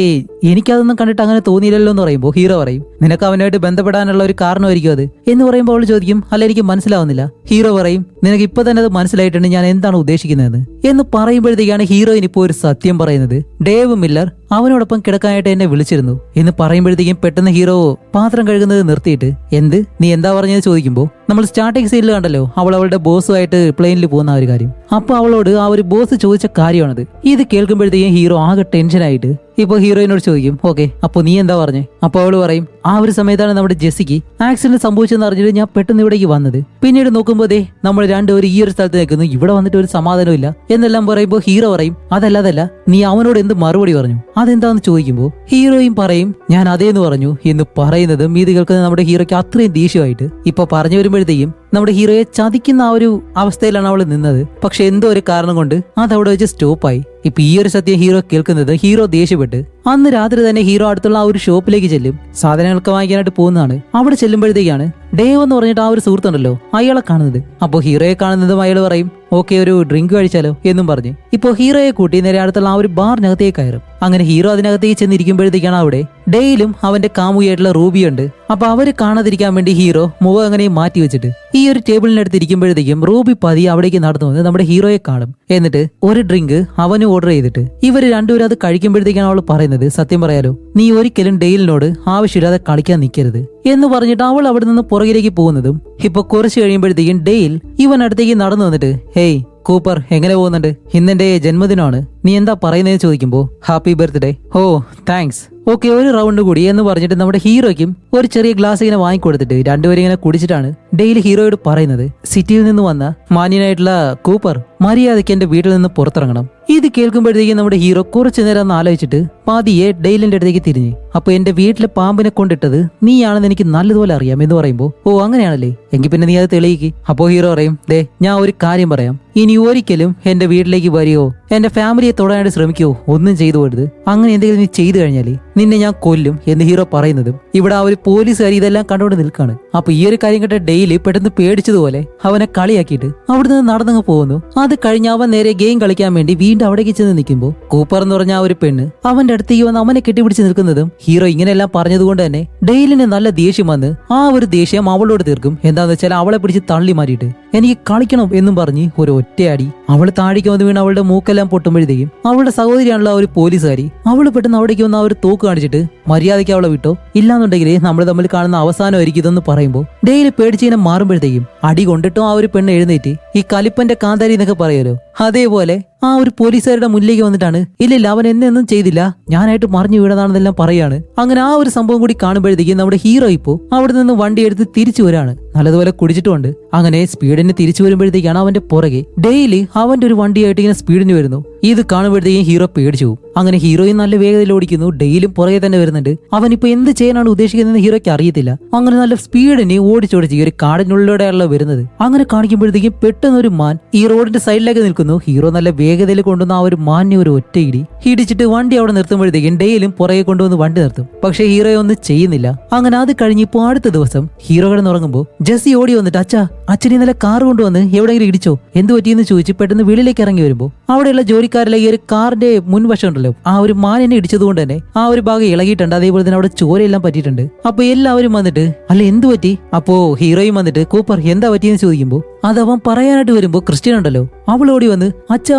എനിക്കതൊന്നും കണ്ടിട്ട് അങ്ങനെ തോന്നിയില്ലല്ലോ എന്ന് പറയുമ്പോൾ ഹീറോ പറയും നിനക്ക് അവനായിട്ട് ബന്ധപ്പെടാനുള്ള ഒരു കാരണമായിരിക്കും അത് എന്ന് പറയുമ്പോൾ അവൾ ചോദിക്കും അല്ല എനിക്ക് മനസ്സിലാവുന്നില്ല. ഹീറോ പറയും നിനക്ക് ഇപ്പൊ തന്നെ അത് മനസ്സിലായിട്ടുണ്ട് ഞാൻ എന്താണ് ഉദ്ദേശിക്കുന്നതെന്ന് എന്ന് പറയുമ്പോഴത്തേക്കാണ് ഹീറോയിൻ ഇപ്പോൾ ഒരു സത്യം പറയുന്നത്. ഡേവ് മില്ലർ അവനോടൊപ്പം കിടക്കാനായിട്ട് എന്നെ വിളിച്ചിരുന്നു എന്ന് പറയുമ്പോഴത്തേക്കും പെട്ടെന്ന് ഹീറോ പാത്രം കഴുകുന്നത് നിർത്തിയിട്ട് എന്ത് നീ എന്താ പറഞ്ഞത് ചോദിക്കുമ്പോൾ നമ്മൾ സ്റ്റാർട്ടിംഗ് സീനിൽ കണ്ടല്ലോ അവൾ അവളുടെ ബോസുമായിട്ട് പ്ലെയിനിൽ പോകുന്ന ഒരു കാര്യം. അപ്പൊ അവളോട് ആ ഒരു ബോസ് ചോദിച്ച കാര്യമാണത്. ഇത് കേൾക്കുമ്പോഴത്തേക്കും ഹീറോ ആകെ ടെൻഷനായിട്ട് ഇപ്പൊ ഹീറോയിനോട് ചോദിക്കും ഓക്കെ അപ്പൊ നീ എന്താ പറഞ്ഞേ. അപ്പൊ അവള് പറയും ആ ഒരു സമയത്താണ് നമ്മുടെ ജെസ്സിക്ക് ആക്സിഡന്റ് സംഭവിച്ചെന്ന് അറിഞ്ഞിട്ട് ഞാൻ പെട്ടെന്ന് ഇവിടേക്ക് വന്നത്. പിന്നീട് നോക്കുമ്പോ ദേ നമ്മൾ രണ്ടുപേരും ഈ ഒരു സ്ഥലത്ത് നിൽക്കുന്നു, ഇവിടെ വന്നിട്ട് ഒരു സമാധാനവും ഇല്ല എന്നെല്ലാം പറയുമ്പോൾ ഹീറോ പറയും അതല്ല നീ അവനോട് എന്ത് മറുപടി പറഞ്ഞു അതെന്താന്ന് ചോദിക്കുമ്പോൾ ഹീറോയും പറയും ഞാൻ അതേന്ന് പറഞ്ഞു എന്ന് പറയുന്നതും ഇത് കേൾക്കുന്നത് നമ്മുടെ ഹീറോയ്ക്ക് അത്രയും ദേഷ്യമായിട്ട് ഇപ്പൊ പറഞ്ഞു വരുമ്പോഴത്തേക്കും നമ്മുടെ ഹീറോയെ ചതിക്കുന്ന ആ ഒരു അവസ്ഥയിലാണ് അവൾ നിന്നത്. പക്ഷെ എന്തോ ഒരു കാരണം കൊണ്ട് അത് അവിടെ വെച്ച് സ്റ്റോപ്പായി. ഇപ്പൊ ഈ ഒരു സത്യം ഹീറോ കേൾക്കുന്നത് ഹീറോ ദേഷ്യപ്പെട്ട് അന്ന് രാത്രി തന്നെ ഹീറോ അടുത്തുള്ള ആ ഒരു ഷോപ്പിലേക്ക് ചെല്ലും. സാധനങ്ങളൊക്കെ വാങ്ങിക്കാനായിട്ട് പോകുന്നതാണ്. അവിടെ ചെല്ലുമ്പോഴത്തേക്കാണ് ഡേവ് എന്ന് പറഞ്ഞിട്ട് ആ ഒരു സുഹൃത്തുണ്ടല്ലോ അയാളെ കാണുന്നത്. അപ്പൊ ഹീറോയെ കാണുന്നതും അയാൾ പറയും ഓക്കെ ഒരു ഡ്രിങ്ക് കഴിച്ചാലോ എന്നും പറഞ്ഞ് ഇപ്പൊ ഹീറോയെ കൂട്ടി നേരെ അടുത്തുള്ള ആ ഒരു ബാറിനകത്തേക്ക് കയറും. അങ്ങനെ ഹീറോ അതിനകത്തേക്ക് ചെന്നിരിക്കുമ്പോഴത്തേക്കാണ് അവിടെ ഡെയിലും അവന്റെ കാമുകിയായിട്ടുള്ള റൂബിയുണ്ട്. അപ്പൊ അവര് കാണാതിരിക്കാൻ വേണ്ടി ഹീറോ മുഖം അങ്ങനെ മാറ്റി വെച്ചിട്ട് ഈ ഒരു ടേബിളിനടുത്ത് ഇരിക്കുമ്പോഴത്തേക്കും റൂബി പതി അവിടേക്ക് നടന്നു വന്ന് നമ്മുടെ ഹീറോയെ കാണും. എന്നിട്ട് ഒരു ഡ്രിങ്ക് അവന് ഓർഡർ ചെയ്തിട്ട് ഇവര് രണ്ടുപേരും അത് കഴിക്കുമ്പോഴത്തേക്കാണ് അവൾ പറയുന്നത് സത്യം പറയാലോ നീ ഒരിക്കലും ഡെയിലിനോട് ആവശ്യമില്ലാതെ കളിക്കാൻ നിൽക്കരുത് എന്ന് പറഞ്ഞിട്ട് അവൾ അവിടെ നിന്ന് പുറകിലേക്ക് പോകുന്നതും ഇപ്പൊ കുറച്ച് കഴിയുമ്പോഴത്തേക്കും ഡെയിൽ ഇവൻ അടുത്തേക്ക് നടന്നു വന്നിട്ട് ഹേയ് കൂപ്പർ എങ്ങനെ പോകുന്നുണ്ട്, ഇന്നെന്റെ ജന്മദിനമാണ്, നീ എന്താ പറയുന്നത് ചോദിക്കുമ്പോ ഹാപ്പി ബർത്ത്ഡേ. ഓ താങ്ക്സ്, ഓക്കെ ഒരു റൗണ്ട് കൂടി എന്ന് പറഞ്ഞിട്ട് നമ്മുടെ ഹീറോയ്ക്കും ഒരു ചെറിയ ഗ്ലാസ് ഇങ്ങനെ വാങ്ങിക്കൊടുത്തിട്ട് രണ്ടുപേരും ഇങ്ങനെ കുടിച്ചിട്ടാണ് ഡെയിലി ഹീറോയോട് പറയുന്നത് സിറ്റിയിൽ നിന്ന് വന്ന മാന്യനായിട്ടുള്ള കൂപ്പർ മര്യാദയ്ക്ക് എന്റെ വീട്ടിൽ നിന്ന് പുറത്തിറങ്ങണം. ഇത് കേൾക്കുമ്പോഴത്തേക്കും നമ്മുടെ ഹീറോ കുറച്ചു നേരം ഒന്ന് ആലോചിച്ചിട്ട് പാതിയെ ഡെയിലിന്റെ അടുത്തേക്ക് തിരിഞ്ഞ്, അപ്പൊ എന്റെ വീട്ടിലെ പാമ്പിനെ കൊണ്ടിട്ടത് നീയാണെന്ന് എനിക്ക് നല്ലതുപോലെ അറിയാം എന്ന് പറയുമ്പോ, ഓ അങ്ങനെയാണല്ലേ, എങ്കിൽ പിന്നെ നീ അത് തെളിയിക്ക്. അപ്പോ ഹീറോ പറയും, ദേ ഞാൻ ഒരു കാര്യം പറയാം, ഇനി ഒരിക്കലും എന്റെ വീട്ടിലേക്ക് വരികയോ എന്റെ ഫാമിലിയെ തൊടാനായിട്ട് ശ്രമിക്കുകയോ ഒന്നും ചെയ്തു പോരുത്. അങ്ങനെ എന്തെങ്കിലും നീ ചെയ്തു കഴിഞ്ഞാല് നിന്നെ ഞാൻ കൊല്ലും എന്ന് ഹീറോ പറയുന്നതും ഇവിടെ ആ ഒരു പോലീസുകാരി ഇതെല്ലാം കണ്ടുകൊണ്ട് നിൽക്കാണ്. അപ്പൊ ഈ ഒരു കാര്യം കേട്ട ഡെയിലി പെട്ടെന്ന് പേടിച്ചതുപോലെ അവനെ കളിയാക്കിയിട്ട് അവിടുന്ന് നടന്നങ്ങ് പോകുന്നു. അത് കഴിഞ്ഞ് അവൻ നേരെ ഗെയിം കളിക്കാൻ വേണ്ടി വീണ്ടും അവിടേക്ക് ചെന്ന് നിൽക്കുമ്പോൾ കൂപ്പർ എന്ന് പറഞ്ഞ ആ ഒരു പെണ്ണ് അവന്റെ അടുത്തേക്ക് വന്ന് അവനെ കെട്ടിപ്പിടിച്ച് നിൽക്കുന്നതും ഹീറോ ഇങ്ങനെയെല്ലാം പറഞ്ഞതുകൊണ്ട് തന്നെ ഡെയിലിന് നല്ല ദേഷ്യം വന്ന് ആ ഒരു ദേഷ്യം അവളോട് തീർക്കും. എന്താന്ന് വെച്ചാൽ അവളെ പിടിച്ച് തള്ളി മാറ്റിയിട്ട് എനിക്ക് കളിക്കണം എന്നും പറഞ്ഞ് ഒരു ഒറ്റയടി അവള് താഴേക്ക് വന്ന് വീണ് അവളുടെ മൂക്കെല്ലാം പൊട്ടുമ്പോഴത്തേക്കും അവളുടെ സഹോദരിയാണല്ലോ ആ ഒരു പോലീസുകാരി, അവള് പെട്ടെന്ന് അവിടേക്ക് വന്ന് ആ ഒരു തോക്ക് കാണിച്ചിട്ട് മര്യാദയ്ക്ക് അവളെ വിട്ടോ, ഇല്ലാന്നുണ്ടെങ്കിൽ നമ്മൾ തമ്മിൽ കാണുന്ന അവസാനമായിരിക്കും ഇതെന്ന് പറയുമ്പോൾ ഡെയിലി പേടിച്ചിങ്ങനെ മാറുമ്പോഴത്തേക്കും അടി കൊണ്ടിട്ടും ആ ഒരു പെണ്ണ് എഴുന്നേറ്റ് ഈ കലിപ്പന്റെ കാന്താരി എന്നൊക്കെ പറയുമല്ലോ, അതേപോലെ ആ ഒരു പോലീസുകാരുടെ മുന്നിലേക്ക് വന്നിട്ടാണ് ഇല്ലില്ല അവൻ എന്നെയൊന്നും ചെയ്തില്ല, ഞാനായിട്ട് മറിഞ്ഞു വീണതാണെന്നെല്ലാം പറയാണ്. അങ്ങനെ ആ ഒരു സംഭവം കൂടി കാണുമ്പോഴത്തേക്കും നമ്മുടെ ഹീറോ ഇപ്പോ അവിടെ നിന്ന് വണ്ടി എടുത്ത് തിരിച്ചു വരാണ്, നല്ലതുപോലെ കുടിച്ചിട്ടുണ്ട്. അങ്ങനെ സ്പീഡിന് തിരിച്ചു വരുമ്പോഴത്തേക്കാണ് അവന്റെ പുറകെ ഡെയിലി അവന്റെ ഒരു വണ്ടിയായിട്ട് ഇങ്ങനെ സ്പീഡിന് വരുന്നു. ഇത് കാണുമ്പോഴത്തേക്കും ഹീറോ പേടിച്ചു പോകും. അങ്ങനെ ഹീറോയും നല്ല വേഗതയിൽ ഓടിക്കുന്നു, ഡെയിലും പുറകെ തന്നെ വരുന്നുണ്ട്. അവനിപ്പോ എന്ത് ചെയ്യാനാണ് ഉദ്ദേശിക്കുന്നതെന്ന് ഹീറോയ്ക്ക് അറിയത്തില്ല. അങ്ങനെ നല്ല സ്പീഡിന് ഓടിച്ചോടിച്ച് ഈ ഒരു കാടിനുള്ളിലൂടെയാണല്ലോ വരുന്നത്. അങ്ങനെ കാണിക്കുമ്പോഴത്തേക്കും പെട്ടെന്ന് ഒരു മാൻ ഈ റോഡിന്റെ സൈഡിലേക്ക് നിൽക്കുന്നു. ഹീറോ നല്ല വേഗതയിൽ കൊണ്ടുവന്ന ആ ഒരു മാനിനെ ഒരു ഒറ്റ ഇടിച്ചിട്ട് വണ്ടി അവിടെ നിർത്തുമ്പോഴത്തേക്കും ഡെയിലും പുറകെ കൊണ്ടുവന്ന് വണ്ടി നിർത്തും. പക്ഷെ ഹീറോ ഒന്നും ചെയ്യുന്നില്ല. അങ്ങനെ അത് കഴിഞ്ഞ് ഇപ്പോ അടുത്ത ദിവസം ഹീറോ കിടന്നുറങ്ങുമ്പോൾ ജെസ്സി ഓടി വന്നിട്ട് അച്ഛനെ ഇന്നലെ കാർ കൊണ്ടുവന്ന് എവിടെയെങ്കിലും ഇടിച്ചോ എന്ത് പറ്റിയെന്ന് ചോദിച്ച് പെട്ടെന്ന് വെളിയിലേക്ക് ഇറങ്ങി വരുമ്പോൾ അവിടെയുള്ള ജോലിക്കാരിലെ ഈ ഒരു കാറിന്റെ മുൻവശം ഉണ്ടല്ലോ, ആ ഒരു മാനിനെ ഇടിച്ചതുകൊണ്ട് തന്നെ ആ ഒരു ഭാഗം ഇളകിയിട്ടുണ്ട്. അതേപോലെ തന്നെ അവിടെ ചോരയെല്ലാം പറ്റിയിട്ടുണ്ട്. അപ്പൊ എല്ലാവരും വന്നിട്ട് അല്ല എന്ത് പറ്റി, അപ്പോ ഹീറോയും വന്നിട്ട് കൂപ്പർ എന്താ പറ്റിയെന്ന് ചോദിക്കുമ്പോൾ അതവൻ പറയാനായിട്ട് വരുമ്പോ ക്രിസ്ത്യൻ ഉണ്ടല്ലോ, അവൾ ഓടി വന്ന്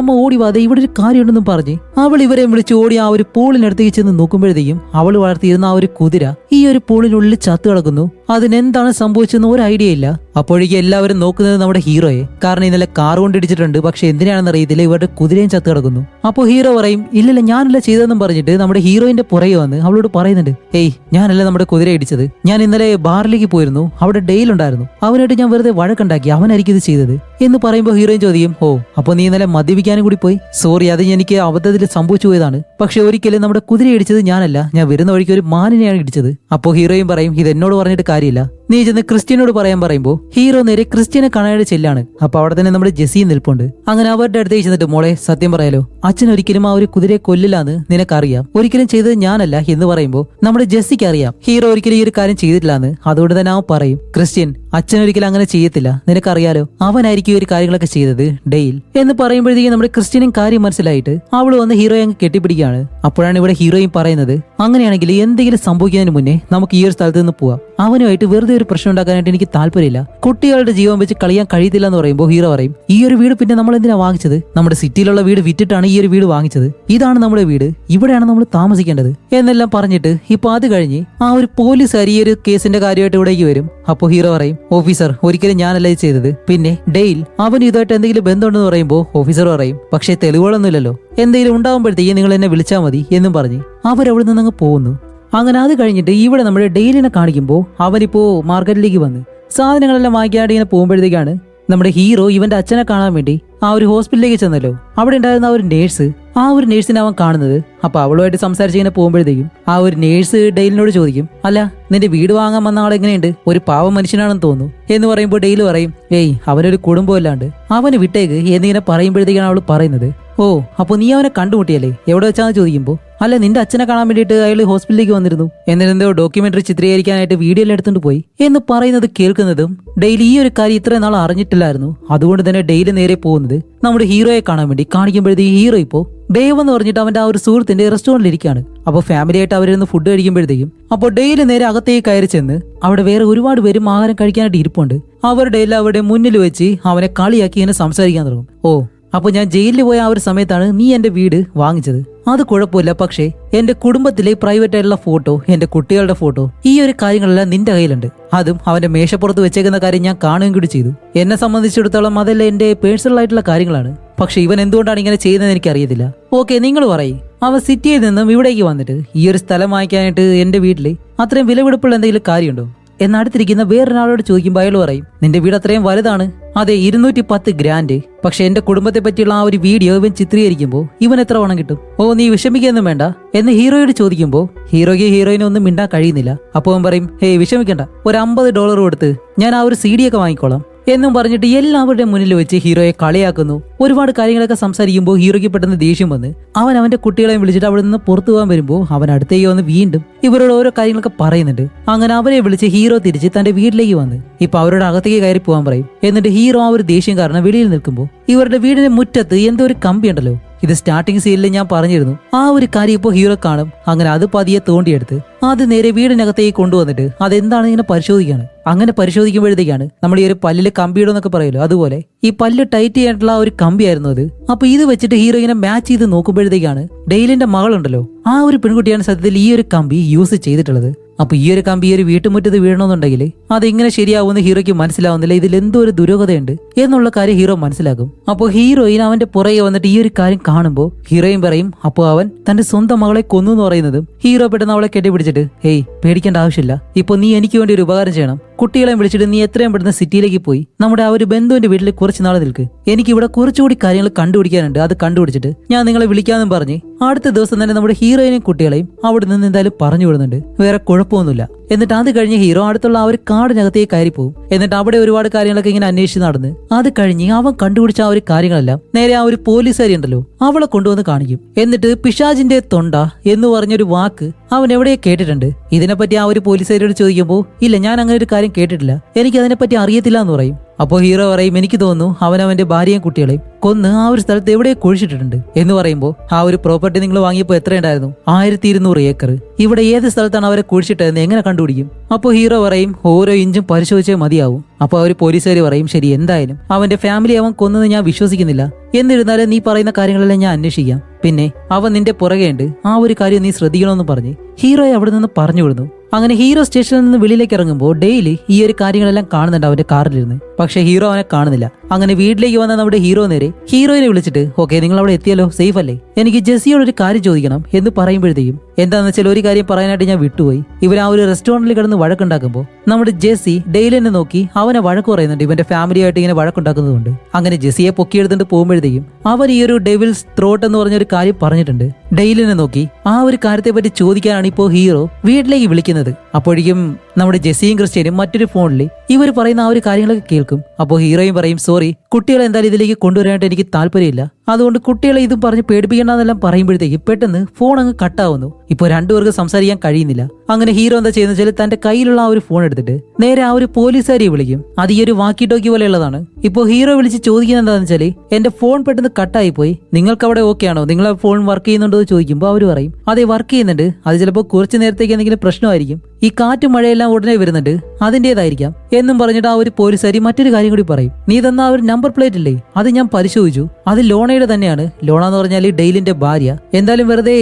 അമ്മ ഓടി വാതെ ഇവിടെ ഒരു കാര്യമുണ്ടെന്നും പറഞ്ഞ് അവൾ ഇവരെ വിളിച്ച് ഓടി ആ ഒരു പൂളിനടുത്തേക്ക് ചെന്ന് നോക്കുമ്പോഴത്തേക്കും അവൾ വളർത്തിയിരുന്ന ആ ഒരു കുതിര ഈ ഒരു പൂളിനുള്ളിൽ ചത്തു കിടക്കുന്നു. അതിനെന്താണ് സംഭവിച്ചെന്ന് ഒരു ഐഡിയ ഇല്ല. അപ്പോഴേക്കും എല്ലാവരും നോക്കുന്നത് നമ്മുടെ ഹീറോയെ, കാരണം ഇന്നലെ കാർ കൊണ്ടിടിച്ചിട്ടുണ്ട്, പക്ഷെ എന്തിനാണെന്ന് അറിയത്തില്ല, ഇവരുടെ കുതിരയും ചത്തു കിടക്കുന്നു. അപ്പോ ഹീറോ പറയും ഇല്ലല്ല ഞാനല്ല ചെയ്തതെന്നും പറഞ്ഞിട്ട് നമ്മുടെ ഹീറോയിന്റെ പുറകെ വന്ന് അവളോട് പറയുന്നുണ്ട്, ഏയ് ഞാനല്ല നമ്മുടെ കുതിര ഇടിച്ചത്, ഞാൻ ഇന്നലെ ബാറിലേക്ക് പോയിരുന്നു, അവിടെ ഡെയിൽ ഉണ്ടായിരുന്നു, അവനായിട്ട് ഞാൻ വെറുതെ വഴക്കുണ്ടാക്കി, അവനായിരിക്കും ഇത് ചെയ്തത് എന്ന് പറയുമ്പോൾ ഹീറോയിൻ ചോദിക്കും, ഓ അപ്പൊ നീ ഇന്നലെ മദ്യപിക്കാനും കൂടി പോയി, സോറി അത് എനിക്ക് അബദ്ധത്തിൽ സംഭവിച്ചു പോയതാണ്, പക്ഷെ ഒരിക്കലും നമ്മുടെ കുതിര ഇടിച്ചത് ഞാനല്ല, ഞാൻ വരുന്ന വഴിക്ക് ഒരു മാനിനെയാണ് ഇടിച്ചത്. അപ്പോ ഹീറോയും പറയും ഇത് എന്നോട് പറഞ്ഞിട്ട് കാര്യമില്ല, നീ ചെന്ന് ക്രിസ്ത്യനോട് പറയാൻ പറയുമ്പോൾ ഹീറോ നേരെ ക്രിസ്ത്യനെ കാണാനായിട്ട് ചെല്ലാണ്. അപ്പൊ അവിടെ തന്നെ നമ്മുടെ ജെസ്സിയും നിൽപ്പുണ്ട്. അങ്ങനെ അവരുടെ അടുത്തേക്ക് ചെന്നിട്ട് മോളെ സത്യം പറയാലോ, അച്ഛൻ ഒരിക്കലും ആ ഒരു കുതിരയെ കൊല്ലില്ലാന്ന് നിനക്കറിയാം, ഒരിക്കലും ചെയ്തത് ഞാനല്ല എന്ന് പറയുമ്പോൾ നമ്മുടെ ജെസ്സിക്ക് അറിയാം ഹീറോ ഒരിക്കലും ഈ ഒരു കാര്യം ചെയ്തിട്ടില്ലാന്ന്. അതുകൊണ്ട് തന്നെ അവൻ പറയും ക്രിസ്ത്യൻ അച്ഛൻ ഒരിക്കലും അങ്ങനെ ചെയ്യത്തില്ല, നിനക്കറിയാലോ അവനായിരിക്കും ഈ ഒരു കാര്യങ്ങളൊക്കെ ചെയ്തത് ഡെയിൽ എന്ന് പറയുമ്പോഴത്തേക്കും നമ്മുടെ ക്രിസ്ത്യനും കാര്യം മനസ്സിലായിട്ട് അവള് വന്ന് ഹീറോയെ അങ്ങ് കെട്ടിപ്പിടിക്കുകയാണ്. അപ്പോഴാണ് ഇവിടെ ഹീറോയും പറയുന്നത് അങ്ങനെയാണെങ്കിൽ എന്തെങ്കിലും സംഭവിക്കുന്നതിന് മുന്നേ നമുക്ക് ഈ ഒരു സ്ഥലത്ത് നിന്ന് പോവാം, അവനുമായിട്ട് വെറുതെ ഒരു പ്രശ്നം ഉണ്ടാക്കാനായിട്ട് എനിക്ക് താല്പര്യമില്ല, കുട്ടികളുടെ ജീവൻ വെച്ച് കളിയാൻ കഴിയത്തില്ല എന്ന് പറയുമ്പോൾ ഹീറോ പറയും ഈ ഒരു വീട് പിന്നെ നമ്മൾ എന്തിനാ വാങ്ങിച്ചത്, നമ്മുടെ സിറ്റിയിലുള്ള വീട് വിറ്റിട്ടാണ് ഈ ഒരു വീട് വാങ്ങിച്ചത്, ഇതാണ് നമ്മുടെ വീട്, ഇവിടെയാണ് നമ്മൾ താമസിക്കേണ്ടത് എന്നെല്ലാം പറഞ്ഞിട്ട് ഇപ്പൊ അത് കഴിഞ്ഞ് ആ ഒരു പോലീസുകാരി ഈ ഒരു കേസിന്റെ കാര്യമായിട്ട് ഇവിടേക്ക് വരും. അപ്പൊ ഹീറോ പറയും ഓഫീസർ ഒരിക്കലും ഞാനല്ല ഇത് ചെയ്തത്, പിന്നെ ഡെയിൽ അവൻ ഇതായിട്ട് എന്തെങ്കിലും ബന്ധമുണ്ടെന്ന് പറയുമ്പോൾ ഓഫീസർ പറയും പക്ഷേ തെളിവുകളൊന്നുമില്ലല്ലോ, എന്തെങ്കിലും ഉണ്ടാവുമ്പോഴത്തേക്ക് നിങ്ങൾ എന്നെ വിളിച്ചാൽ മതി എന്നും പറഞ്ഞ് അവരവിടെ നിന്ന് അങ്ങ് പോകുന്നു. അങ്ങനെ അത് കഴിഞ്ഞിട്ട് ഇവിടെ നമ്മുടെ ഡെയിലിനെ കാണിക്കുമ്പോൾ അവനിപ്പോ മാർക്കറ്റിലേക്ക് വന്ന് സാധനങ്ങളെല്ലാം വാങ്ങിക്കാനായിട്ട് ഇങ്ങനെ പോകുമ്പോഴത്തേക്കാണ് നമ്മുടെ ഹീറോ ഇവന്റെ അച്ഛനെ കാണാൻ വേണ്ടി ആ ഒരു ഹോസ്പിറ്റലിലേക്ക് ചെന്നല്ലോ. അവിടെ ഉണ്ടായിരുന്ന ആ ഒരു നേഴ്സ്, ആ ഒരു നേഴ്സിനെ അവൻ കാണുന്നത്. അപ്പൊ അവളുമായിട്ട് സംസാരിച്ച് ഇങ്ങനെ പോകുമ്പോഴത്തേക്കും ആ ഒരു നേഴ്സ് ഡെയിലിനോട് ചോദിക്കും അല്ല നിന്റെ വീട് വാങ്ങാൻ വന്ന ആളെങ്ങനെയുണ്ട്, ഒരു പാവം മനുഷ്യനാണെന്ന് തോന്നുന്നു എന്ന് പറയുമ്പോൾ ഡെയിൽ പറയും ഏയ് അവനൊരു കുടുംബം ഇല്ലാണ്ട് അവന് വിട്ടേക്ക് എന്നിങ്ങനെ പറയുമ്പോഴത്തേക്കാണ് അവള് പറയുന്നത് ഓ അപ്പൊ നീ അവനെ കണ്ടുമുട്ടിയല്ലേ, എവിടെ വെച്ചാന്ന് ചോദിക്കുമ്പോൾ അല്ല നിന്റെ അച്ഛനെ കാണാൻ വേണ്ടിയിട്ട് അയാൾ ഹോസ്പിറ്റലിലേക്ക് വന്നിരുന്നു, എന്നിട്ടെന്തോ ഡോക്യുമെന്ററി ചിത്രീകരിക്കാനായിട്ട് വീഡിയോ എല്ലാം എടുത്തുകൊണ്ട് പോയി എന്ന് പറയുന്നത് കേൾക്കുന്നതും ഡെയിലി ഈ ഒരു കാര്യം ഇത്രയും നാൾ അറിഞ്ഞിട്ടില്ലായിരുന്നു. അതുകൊണ്ട് തന്നെ ഡെയിലി നേരെ പോകുന്നത് നമ്മുടെ ഹീറോയെ കാണാൻ വേണ്ടി. കാണിക്കുമ്പോഴത്തേക്ക് ഹീറോ ഇപ്പോ ഡേവ് എന്ന് പറഞ്ഞിട്ട് അവന്റെ ആ ഒരു സുഹൃത്തിന്റെ റെസ്റ്റോറന്റിൽ ഇരിക്കുകയാണ്. അപ്പൊ ഫാമിലി ആയിട്ട് അവരിന്ന് ഫുഡ് കഴിക്കുമ്പോഴത്തേക്കും അപ്പോൾ ഡെയിലി നേരെ അകത്തേക്ക് കയറി ചെന്ന് അവിടെ വേറെ ഒരുപാട് പേരും ആഹാരം കഴിക്കാനായിട്ട് ഇരിപ്പുണ്ട്. അവരുടെ എല്ലാവരുടെ മുന്നിൽ വെച്ച് അവനെ കളിയാക്കി ഇങ്ങനെ സംസാരിക്കാൻ തുടങ്ങും. ഓ അപ്പൊ ഞാൻ ജയിലിൽ പോയ ആ ഒരു സമയത്താണ് നീ എന്റെ വീട് വാങ്ങിച്ചത്, അത് കുഴപ്പമില്ല, പക്ഷേ എന്റെ കുടുംബത്തിലെ പ്രൈവറ്റ് ആയിട്ടുള്ള ഫോട്ടോ, എന്റെ കുട്ടികളുടെ ഫോട്ടോ, ഈ ഒരു കാര്യങ്ങളെല്ലാം നിന്റെ കയ്യിലുണ്ട്, അതും അവന്റെ മേശപ്പുറത്ത് വെച്ചേക്കുന്ന കാര്യം ഞാൻ കാണുകയും കൂടി ചെയ്തു. എന്നെ സംബന്ധിച്ചിടത്തോളം അതെല്ലാം എന്റെ പേഴ്സണൽ ആയിട്ടുള്ള കാര്യങ്ങളാണ്, പക്ഷെ ഇവൻ എന്തുകൊണ്ടാണ് ഇങ്ങനെ ചെയ്യുന്നതെന്ന് എനിക്ക് അറിയത്തില്ല. ഓക്കെ നിങ്ങൾ പറയും അവൻ സിറ്റിയിൽ നിന്നും ഇവിടേക്ക് വന്നിട്ട് ഈ ഒരു സ്ഥലം വാങ്ങിക്കാനായിട്ട് എന്റെ വീട്ടില് അത്രയും വിലപിടിപ്പുള്ള എന്തെങ്കിലും കാര്യമുണ്ടോ എന്നടുത്തിരിക്കുന്ന വേറൊരാളോട് ചോദിക്കുമ്പോൾ അയാൾ പറയും, നിന്റെ വീട് അത്രയും വലുതാണ്. അതെ, 210 ഗ്രാൻഡ്. പക്ഷെ എന്റെ കുടുംബത്തെ പറ്റിയുള്ള ആ ഒരു വീഡിയോ ഇവൻ ചിത്രീകരിക്കുമ്പോൾ ഇവൻ എത്ര പണം കിട്ടും? ഓ, നീ വിഷമിക്കൊന്നും വേണ്ട എന്ന് ഹീറോയോട് ചോദിക്കുമ്പോൾ ഹീറോയ്ക്ക് ഹീറോയിനെ ഒന്നും മിണ്ടാൻ കഴിയുന്നില്ല. അപ്പോൾ അവൻ പറയും, ഹേയ് വിഷമിക്കണ്ട, ഒരു $50 കൊടുത്ത് ഞാൻ ആ ഒരു CD ഒക്കെ വാങ്ങിക്കോളാം എന്നും പറഞ്ഞിട്ട് എല്ലാവരുടെ മുന്നിൽ വെച്ച് ഹീറോയെ കളിയാക്കുന്നു. ഒരുപാട് കാര്യങ്ങളൊക്കെ സംസാരിക്കുമ്പോൾ ഹീറോയ്ക്ക് പെട്ടെന്ന് ദേഷ്യം വന്ന് അവൻ അവന്റെ കുട്ടികളെയും വിളിച്ചിട്ട് അവിടെ നിന്ന് പുറത്തു പോകാൻ വരുമ്പോൾ അവൻ അടുത്തേക്ക് വന്ന് വീണ്ടും ഇവരോട് ഓരോ കാര്യങ്ങളൊക്കെ പറയുന്നുണ്ട്. അങ്ങനെ അവരെ വിളിച്ച് ഹീറോ തിരിച്ച് തന്റെ വീട്ടിലേക്ക് വന്ന് ഇപ്പൊ അവരുടെ അകത്തേക്ക് കയറി പോകാൻ പറയും. എന്നിട്ട് ഹീറോ ആ ഒരു ദേഷ്യം കാരണം വെളിയിൽ നിൽക്കുമ്പോൾ ഇവരുടെ വീടിന്റെ മുറ്റത്ത് എന്തോ ഒരു കമ്പി ഉണ്ടല്ലോ. ഇത് സ്റ്റാർട്ടിംഗ് സീനിൽ ഞാൻ പറഞ്ഞിരുന്നു. ആ ഒരു കാര്യം ഇപ്പോൾ ഹീറോ കാണും. അങ്ങനെ അത് പതിയെ തോണ്ടിയെടുത്ത് അത് നേരെ വീടിനകത്തേക്ക് കൊണ്ടുവന്നിട്ട് അതെന്താണ് ഇങ്ങനെ പരിശോധിക്കുകയാണ്. അങ്ങനെ പരിശോധിക്കുമ്പോഴത്തേക്കാണ് നമ്മൾ ഈ ഒരു പല്ലില് കമ്പിയിടുന്നൊക്കെ പറയുമല്ലോ, അതുപോലെ ഈ പല്ല് ടൈറ്റ് ചെയ്യാനുള്ള ആ ഒരു കമ്പിയായിരുന്നു അത്. അപ്പൊ ഇത് വെച്ചിട്ട് ഹീറോ ഇങ്ങനെ മാച്ച് ചെയ്ത് നോക്കുമ്പോഴത്തേക്കാണ് ഡെയിലിന്റെ മകളുണ്ടല്ലോ, ആ ഒരു പെൺകുട്ടിയാണ് സത്യത്തിൽ ഈ ഒരു കമ്പി യൂസ് ചെയ്തിട്ടുള്ളത്. അപ്പൊ ഈ ഒരു കമ്പി ഈ ഒരു വീട്ടുമുറ്റത്ത് വീഴണമെന്നുണ്ടെങ്കിൽ അതെങ്ങനെ ശരിയാവുമെന്ന് ഹീറോയ്ക്ക് മനസ്സിലാവുന്നില്ല. ഇതിൽ എന്തോ ഒരു ദുരൂഹതയുണ്ട് എന്നുള്ള കാര്യം ഹീറോ മനസ്സിലാക്കും. അപ്പോൾ ഹീറോയിൻ അവന്റെ പുറകെ വന്നിട്ട് ഈ ഒരു കാര്യം കാണുമ്പോൾ ഹീറോയിൻ പറയും, അപ്പോൾ അവൻ തന്റെ സ്വന്തം മകളെ കൊന്നു എന്ന് പറയുന്നതും ഹീറോ പെട്ടെന്ന് അവളെ കെട്ടിപ്പിടിച്ചിട്ട്, ഹേയ് പേടിക്കേണ്ട ആവശ്യമില്ല, ഇപ്പൊ നീ എനിക്ക് വേണ്ടി ഒരു ഉപകാരം ചെയ്യണം. കുട്ടികളെ വിളിച്ചിട്ട് നീ എത്രയും പെട്ടെന്ന് സിറ്റിയിലേക്ക് പോയി നമ്മുടെ ആ ഒരു ബന്ധുവിന്റെ വീട്ടിൽ കുറച്ച് നാൾ നിൽക്ക്. എനിക്കിവിടെ കുറച്ചുകൂടി കാര്യങ്ങൾ കണ്ടുപിടിക്കാനുണ്ട്. അത് കണ്ടുപിടിച്ചിട്ട് ഞാൻ നിങ്ങളെ വിളിക്കാമെന്നും പറഞ്ഞ് അടുത്ത ദിവസം തന്നെ നമ്മുടെ ഹീറോയിനെയും കുട്ടികളെയും അവിടെ നിന്ന് എന്തായാലും പറഞ്ഞു വിടുന്നുണ്ട്. വേറെ കുഴപ്പമൊന്നുമില്ല. എന്നിട്ട് അത് കഴിഞ്ഞ് ഹീറോ അടുത്തുള്ള ആ ഒരു കാടിനകത്തേക്ക് കയറി പോകും. എന്നിട്ട് അവിടെ ഒരുപാട് കാര്യങ്ങളൊക്കെ ഇങ്ങനെ അന്വേഷിച്ച് നടന്ന് അത് കഴിഞ്ഞ് അവൻ കണ്ടുപിടിച്ച ആ ഒരു കാര്യങ്ങളെല്ലാം നേരെ ആ ഒരു പോലീസുകാരി ഉണ്ടല്ലോ അവളെ കൊണ്ടുവന്ന് കാണിക്കും. എന്നിട്ട് പിശാചിന്റെ തൊണ്ട എന്ന് പറഞ്ഞൊരു വാക്ക് അവൻ എവിടെയോ കേട്ടിട്ടുണ്ട്. ഇതിനെപ്പറ്റി ആ ഒരു പോലീസുകാരിയോട് ചോദിക്കുമ്പോൾ ഇല്ല, ഞാൻ അങ്ങനെ ഒരു കാര്യം കേട്ടിട്ടില്ല, എനിക്ക് അതിനെപ്പറ്റി അറിയത്തില്ല എന്ന് പറയും. അപ്പോൾ ഹീറോ പറയും, എനിക്ക് തോന്നുന്നു അവനവന്റെ ഭാര്യയും കുട്ടികളെയും കൊന്ന് ആ ഒരു സ്ഥലത്ത് എവിടെയോ കുഴിച്ചിട്ടിട്ടുണ്ട് എന്ന് പറയുമ്പോൾ ആ ഒരു പ്രോപ്പർട്ടി നിങ്ങൾ വാങ്ങിയപ്പോൾ എത്രയുണ്ടായിരുന്നു? 1200 ഏക്കർ. ഇവിടെ ഏത് സ്ഥലത്താണ് അവരെ കുഴിച്ചിട്ടതെന്ന് എങ്ങനെ കണ്ടുപിടിക്കും? അപ്പോൾ ഹീറോ പറയും, ഓരോ ഇഞ്ചും പരിശോധിച്ചേ മതിയാവും. അപ്പോൾ ആ ഒരു പോലീസുകാർ പറയും, ശരി, എന്തായാലും അവന്റെ ഫാമിലി അവൻ കൊന്നത് ഞാൻ വിശ്വസിക്കുന്നില്ല, എന്നിരുന്നാലും നീ പറയുന്ന കാര്യങ്ങളെല്ലാം ഞാൻ അന്വേഷിക്കാം. പിന്നെ അവൻ നിന്റെ പുറകെയുണ്ട്, ആ ഒരു കാര്യം നീ ശ്രദ്ധിക്കണമെന്ന് പറഞ്ഞ് ഹീറോയെ അവിടെ നിന്ന് പറഞ്ഞു വിടുന്നു. അങ്ങനെ ഹീറോ സ്റ്റേഷനിൽ നിന്ന് വെളിയിലേക്ക് ഇറങ്ങുമ്പോൾ ഡെയിലി ഈ ഒരു കാര്യങ്ങളെല്ലാം കാണുന്നുണ്ട് അവന്റെ കാറിലിരുന്ന്. പക്ഷെ ഹീറോ അവനെ കാണുന്നില്ല. അങ്ങനെ വീട്ടിലേക്ക് വന്ന നമ്മുടെ ഹീറോ നേരെ ഹീറോയിനെ വിളിച്ചിട്ട്, ഓക്കെ നിങ്ങൾ അവിടെ എത്തിയല്ലോ, സേഫ് അല്ലേ? എനിക്ക് ജെസ്സിയോട് ഒരു കാര്യം ചോദിക്കണം എന്ന് പറയുമ്പോഴത്തേക്കും എന്താന്ന് വെച്ചാൽ ഒരു കാര്യം പറയാനായിട്ട് ഞാൻ വിട്ടുപോയി. ഇവർ ആ ഒരു റെസ്റ്റോറന്റിൽ കിടന്ന് വഴക്കുണ്ടാക്കുമ്പോൾ നമ്മുടെ ജെസ്സി ഡെയിലിനെ നോക്കി അവനെ വഴക്ക് പറയുന്നുണ്ട്, ഇവന്റെ ഫാമിലിയായിട്ട് ഇങ്ങനെ വഴക്കുണ്ടാക്കുന്നതുകൊണ്ട്. അങ്ങനെ ജെസ്സിയെ പൊക്കിയെടുത്തിട്ട് പോകുമ്പോഴത്തേക്കും അവൻ ഈ ഒരു ഡെവിൾസ് ത്രോട്ട് എന്ന് പറഞ്ഞൊരു കാര്യം പറഞ്ഞിട്ടുണ്ട്. ഡെയിലിനെ നോക്കി ആ ഒരു കാര്യത്തെ പറ്റി ചോദിക്കാനാണ് ഇപ്പോൾ ഹീറോ വീട്ടിലേക്ക് വിളിക്കുന്നത്. അപ്പോഴേക്കും നമ്മുടെ ജെസ്സിയും ക്രിസ്ത്യനും മറ്റൊരു ഫോണിൽ ഇവർ പറയുന്ന ആ ഒരു കാര്യങ്ങളൊക്കെ കേൾക്കും. അപ്പോൾ ഹീറോയും പറയും, സോറി, കുട്ടികളെ എന്തായാലും ഇതിലേക്ക് കൊണ്ടുവരാനായിട്ട് എനിക്ക് താല്പര്യമില്ല, അതുകൊണ്ട് കുട്ടികളെ ഇതും പറഞ്ഞ് പേടിപ്പിക്കേണ്ടെന്നെല്ലാം പറയുമ്പോഴത്തേക്ക് പെട്ടെന്ന് ഫോൺ അങ്ങ് കട്ടാവുന്നു. ഇപ്പോൾ രണ്ടുപേർക്ക് സംസാരിക്കാൻ കഴിയുന്നില്ല. അങ്ങനെ ഹീറോ എന്താ ചെയ്യുന്ന വെച്ചാൽ തന്റെ കയ്യിലുള്ള ആ ഒരു ഫോൺ എടുത്തിട്ട് നേരെ ആ ഒരു പോലീസുകാരിയെ വിളിക്കും. അത് ഈ ഒരു വാക്കി ടോക്കി പോലെയുള്ളതാണ്. ഇപ്പോൾ ഹീറോ വിളിച്ച് ചോദിക്കുന്നത് എന്താണെന്ന് വെച്ചാൽ, എന്റെ ഫോൺ പെട്ടെന്ന് കട്ടായി പോയി, നിങ്ങൾക്ക് അവിടെ ഓക്കെ ആണോ, നിങ്ങളെ ഫോൺ വർക്ക് ചെയ്യുന്നുണ്ടോ എന്ന് ചോദിക്കുമ്പോൾ അവർ പറയും, അതെ വർക്ക് ചെയ്യുന്നുണ്ട്, അത് ചിലപ്പോൾ കുറച്ച് നേരത്തേക്ക് എന്തെങ്കിലും പ്രശ്നമായിരിക്കും, ഈ കാറ്റും മഴയെല്ലാം ഉടനെ വരുന്നുണ്ട്, അതിൻ്റെതായിരിക്കാം എന്നും പറഞ്ഞിട്ട് ആ ഒരു പോലീസുകാരി മറ്റൊരു കാര്യം കൂടി പറയും, നീ തന്ന ആ ഒരു നമ്പർ പ്ലേറ്റ് ഇല്ലേ, അത് ഞാൻ പരിശോധിച്ചു, അത് ലോണയുടെ തന്നെയാണ്. ലോണ എന്ന് പറഞ്ഞാൽ ഡെയിലിന്റെ ഭാര്യ. എന്തായാലും വെറുതെ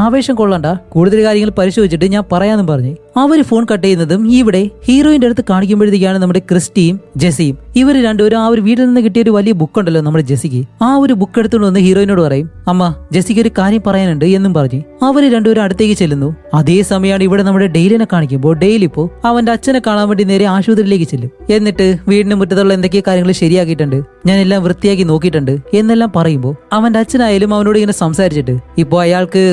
ആവേശം കൊള്ളണ്ട, കൂടുതൽ കാര്യങ്ങൾ പരിശോധിച്ചിട്ട് ഞാൻ പറയാമെന്നും പറഞ്ഞ് അവര് ഫോൺ കട്ട് ചെയ്യുന്നതും ഇവിടെ ഹീറോയിന്റെ അടുത്ത് കാണിക്കുമ്പോഴത്തേക്കാണ് നമ്മുടെ ക്രിസ്റ്റിയും ജെസ്സിയും ഇവർ രണ്ടുപേരും ആ ഒരു വീട്ടിൽ നിന്ന് കിട്ടിയ ഒരു വലിയ ബുക്ക് ഉണ്ടല്ലോ നമ്മുടെ ജെസ്സിക്ക്, ആ ഒരു ബുക്ക് എടുത്തുകൊണ്ട് വന്ന് ഹീറോയിനോട് പറയും, അമ്മ ജെസ്സിക്ക് ഒരു കാര്യം പറയാനുണ്ട് എന്നും പറഞ്ഞ് അവര് രണ്ടുപേരും അടുത്തേക്ക് ചെല്ലുന്നു. അതേ സമയമാണ് ഇവിടെ നമ്മുടെ ഡെയിലിനെ കാണിക്കുമ്പോൾ ഡെയിലി ഇപ്പോ അവന്റെ അച്ഛനെ കാണാൻ വേണ്ടി നേരെ ആശുപത്രിയിലേക്ക് ചെല്ലും. എന്നിട്ട് വീടിന് മുറ്റത്തുള്ള എന്തൊക്കെ കാര്യങ്ങൾ ശരിയാക്കിയിട്ടുണ്ട്, ഞാൻ എല്ലാം വൃത്തിയാക്കി നോക്കിയിട്ടുണ്ട് എന്നെല്ലാം പറയുമ്പോൾ അവന്റെ അച്ഛനായാലും അവനോട് ഇങ്ങനെ സംസാരിച്ചിട്ട് ഇപ്പോൾ അയാൾക്ക്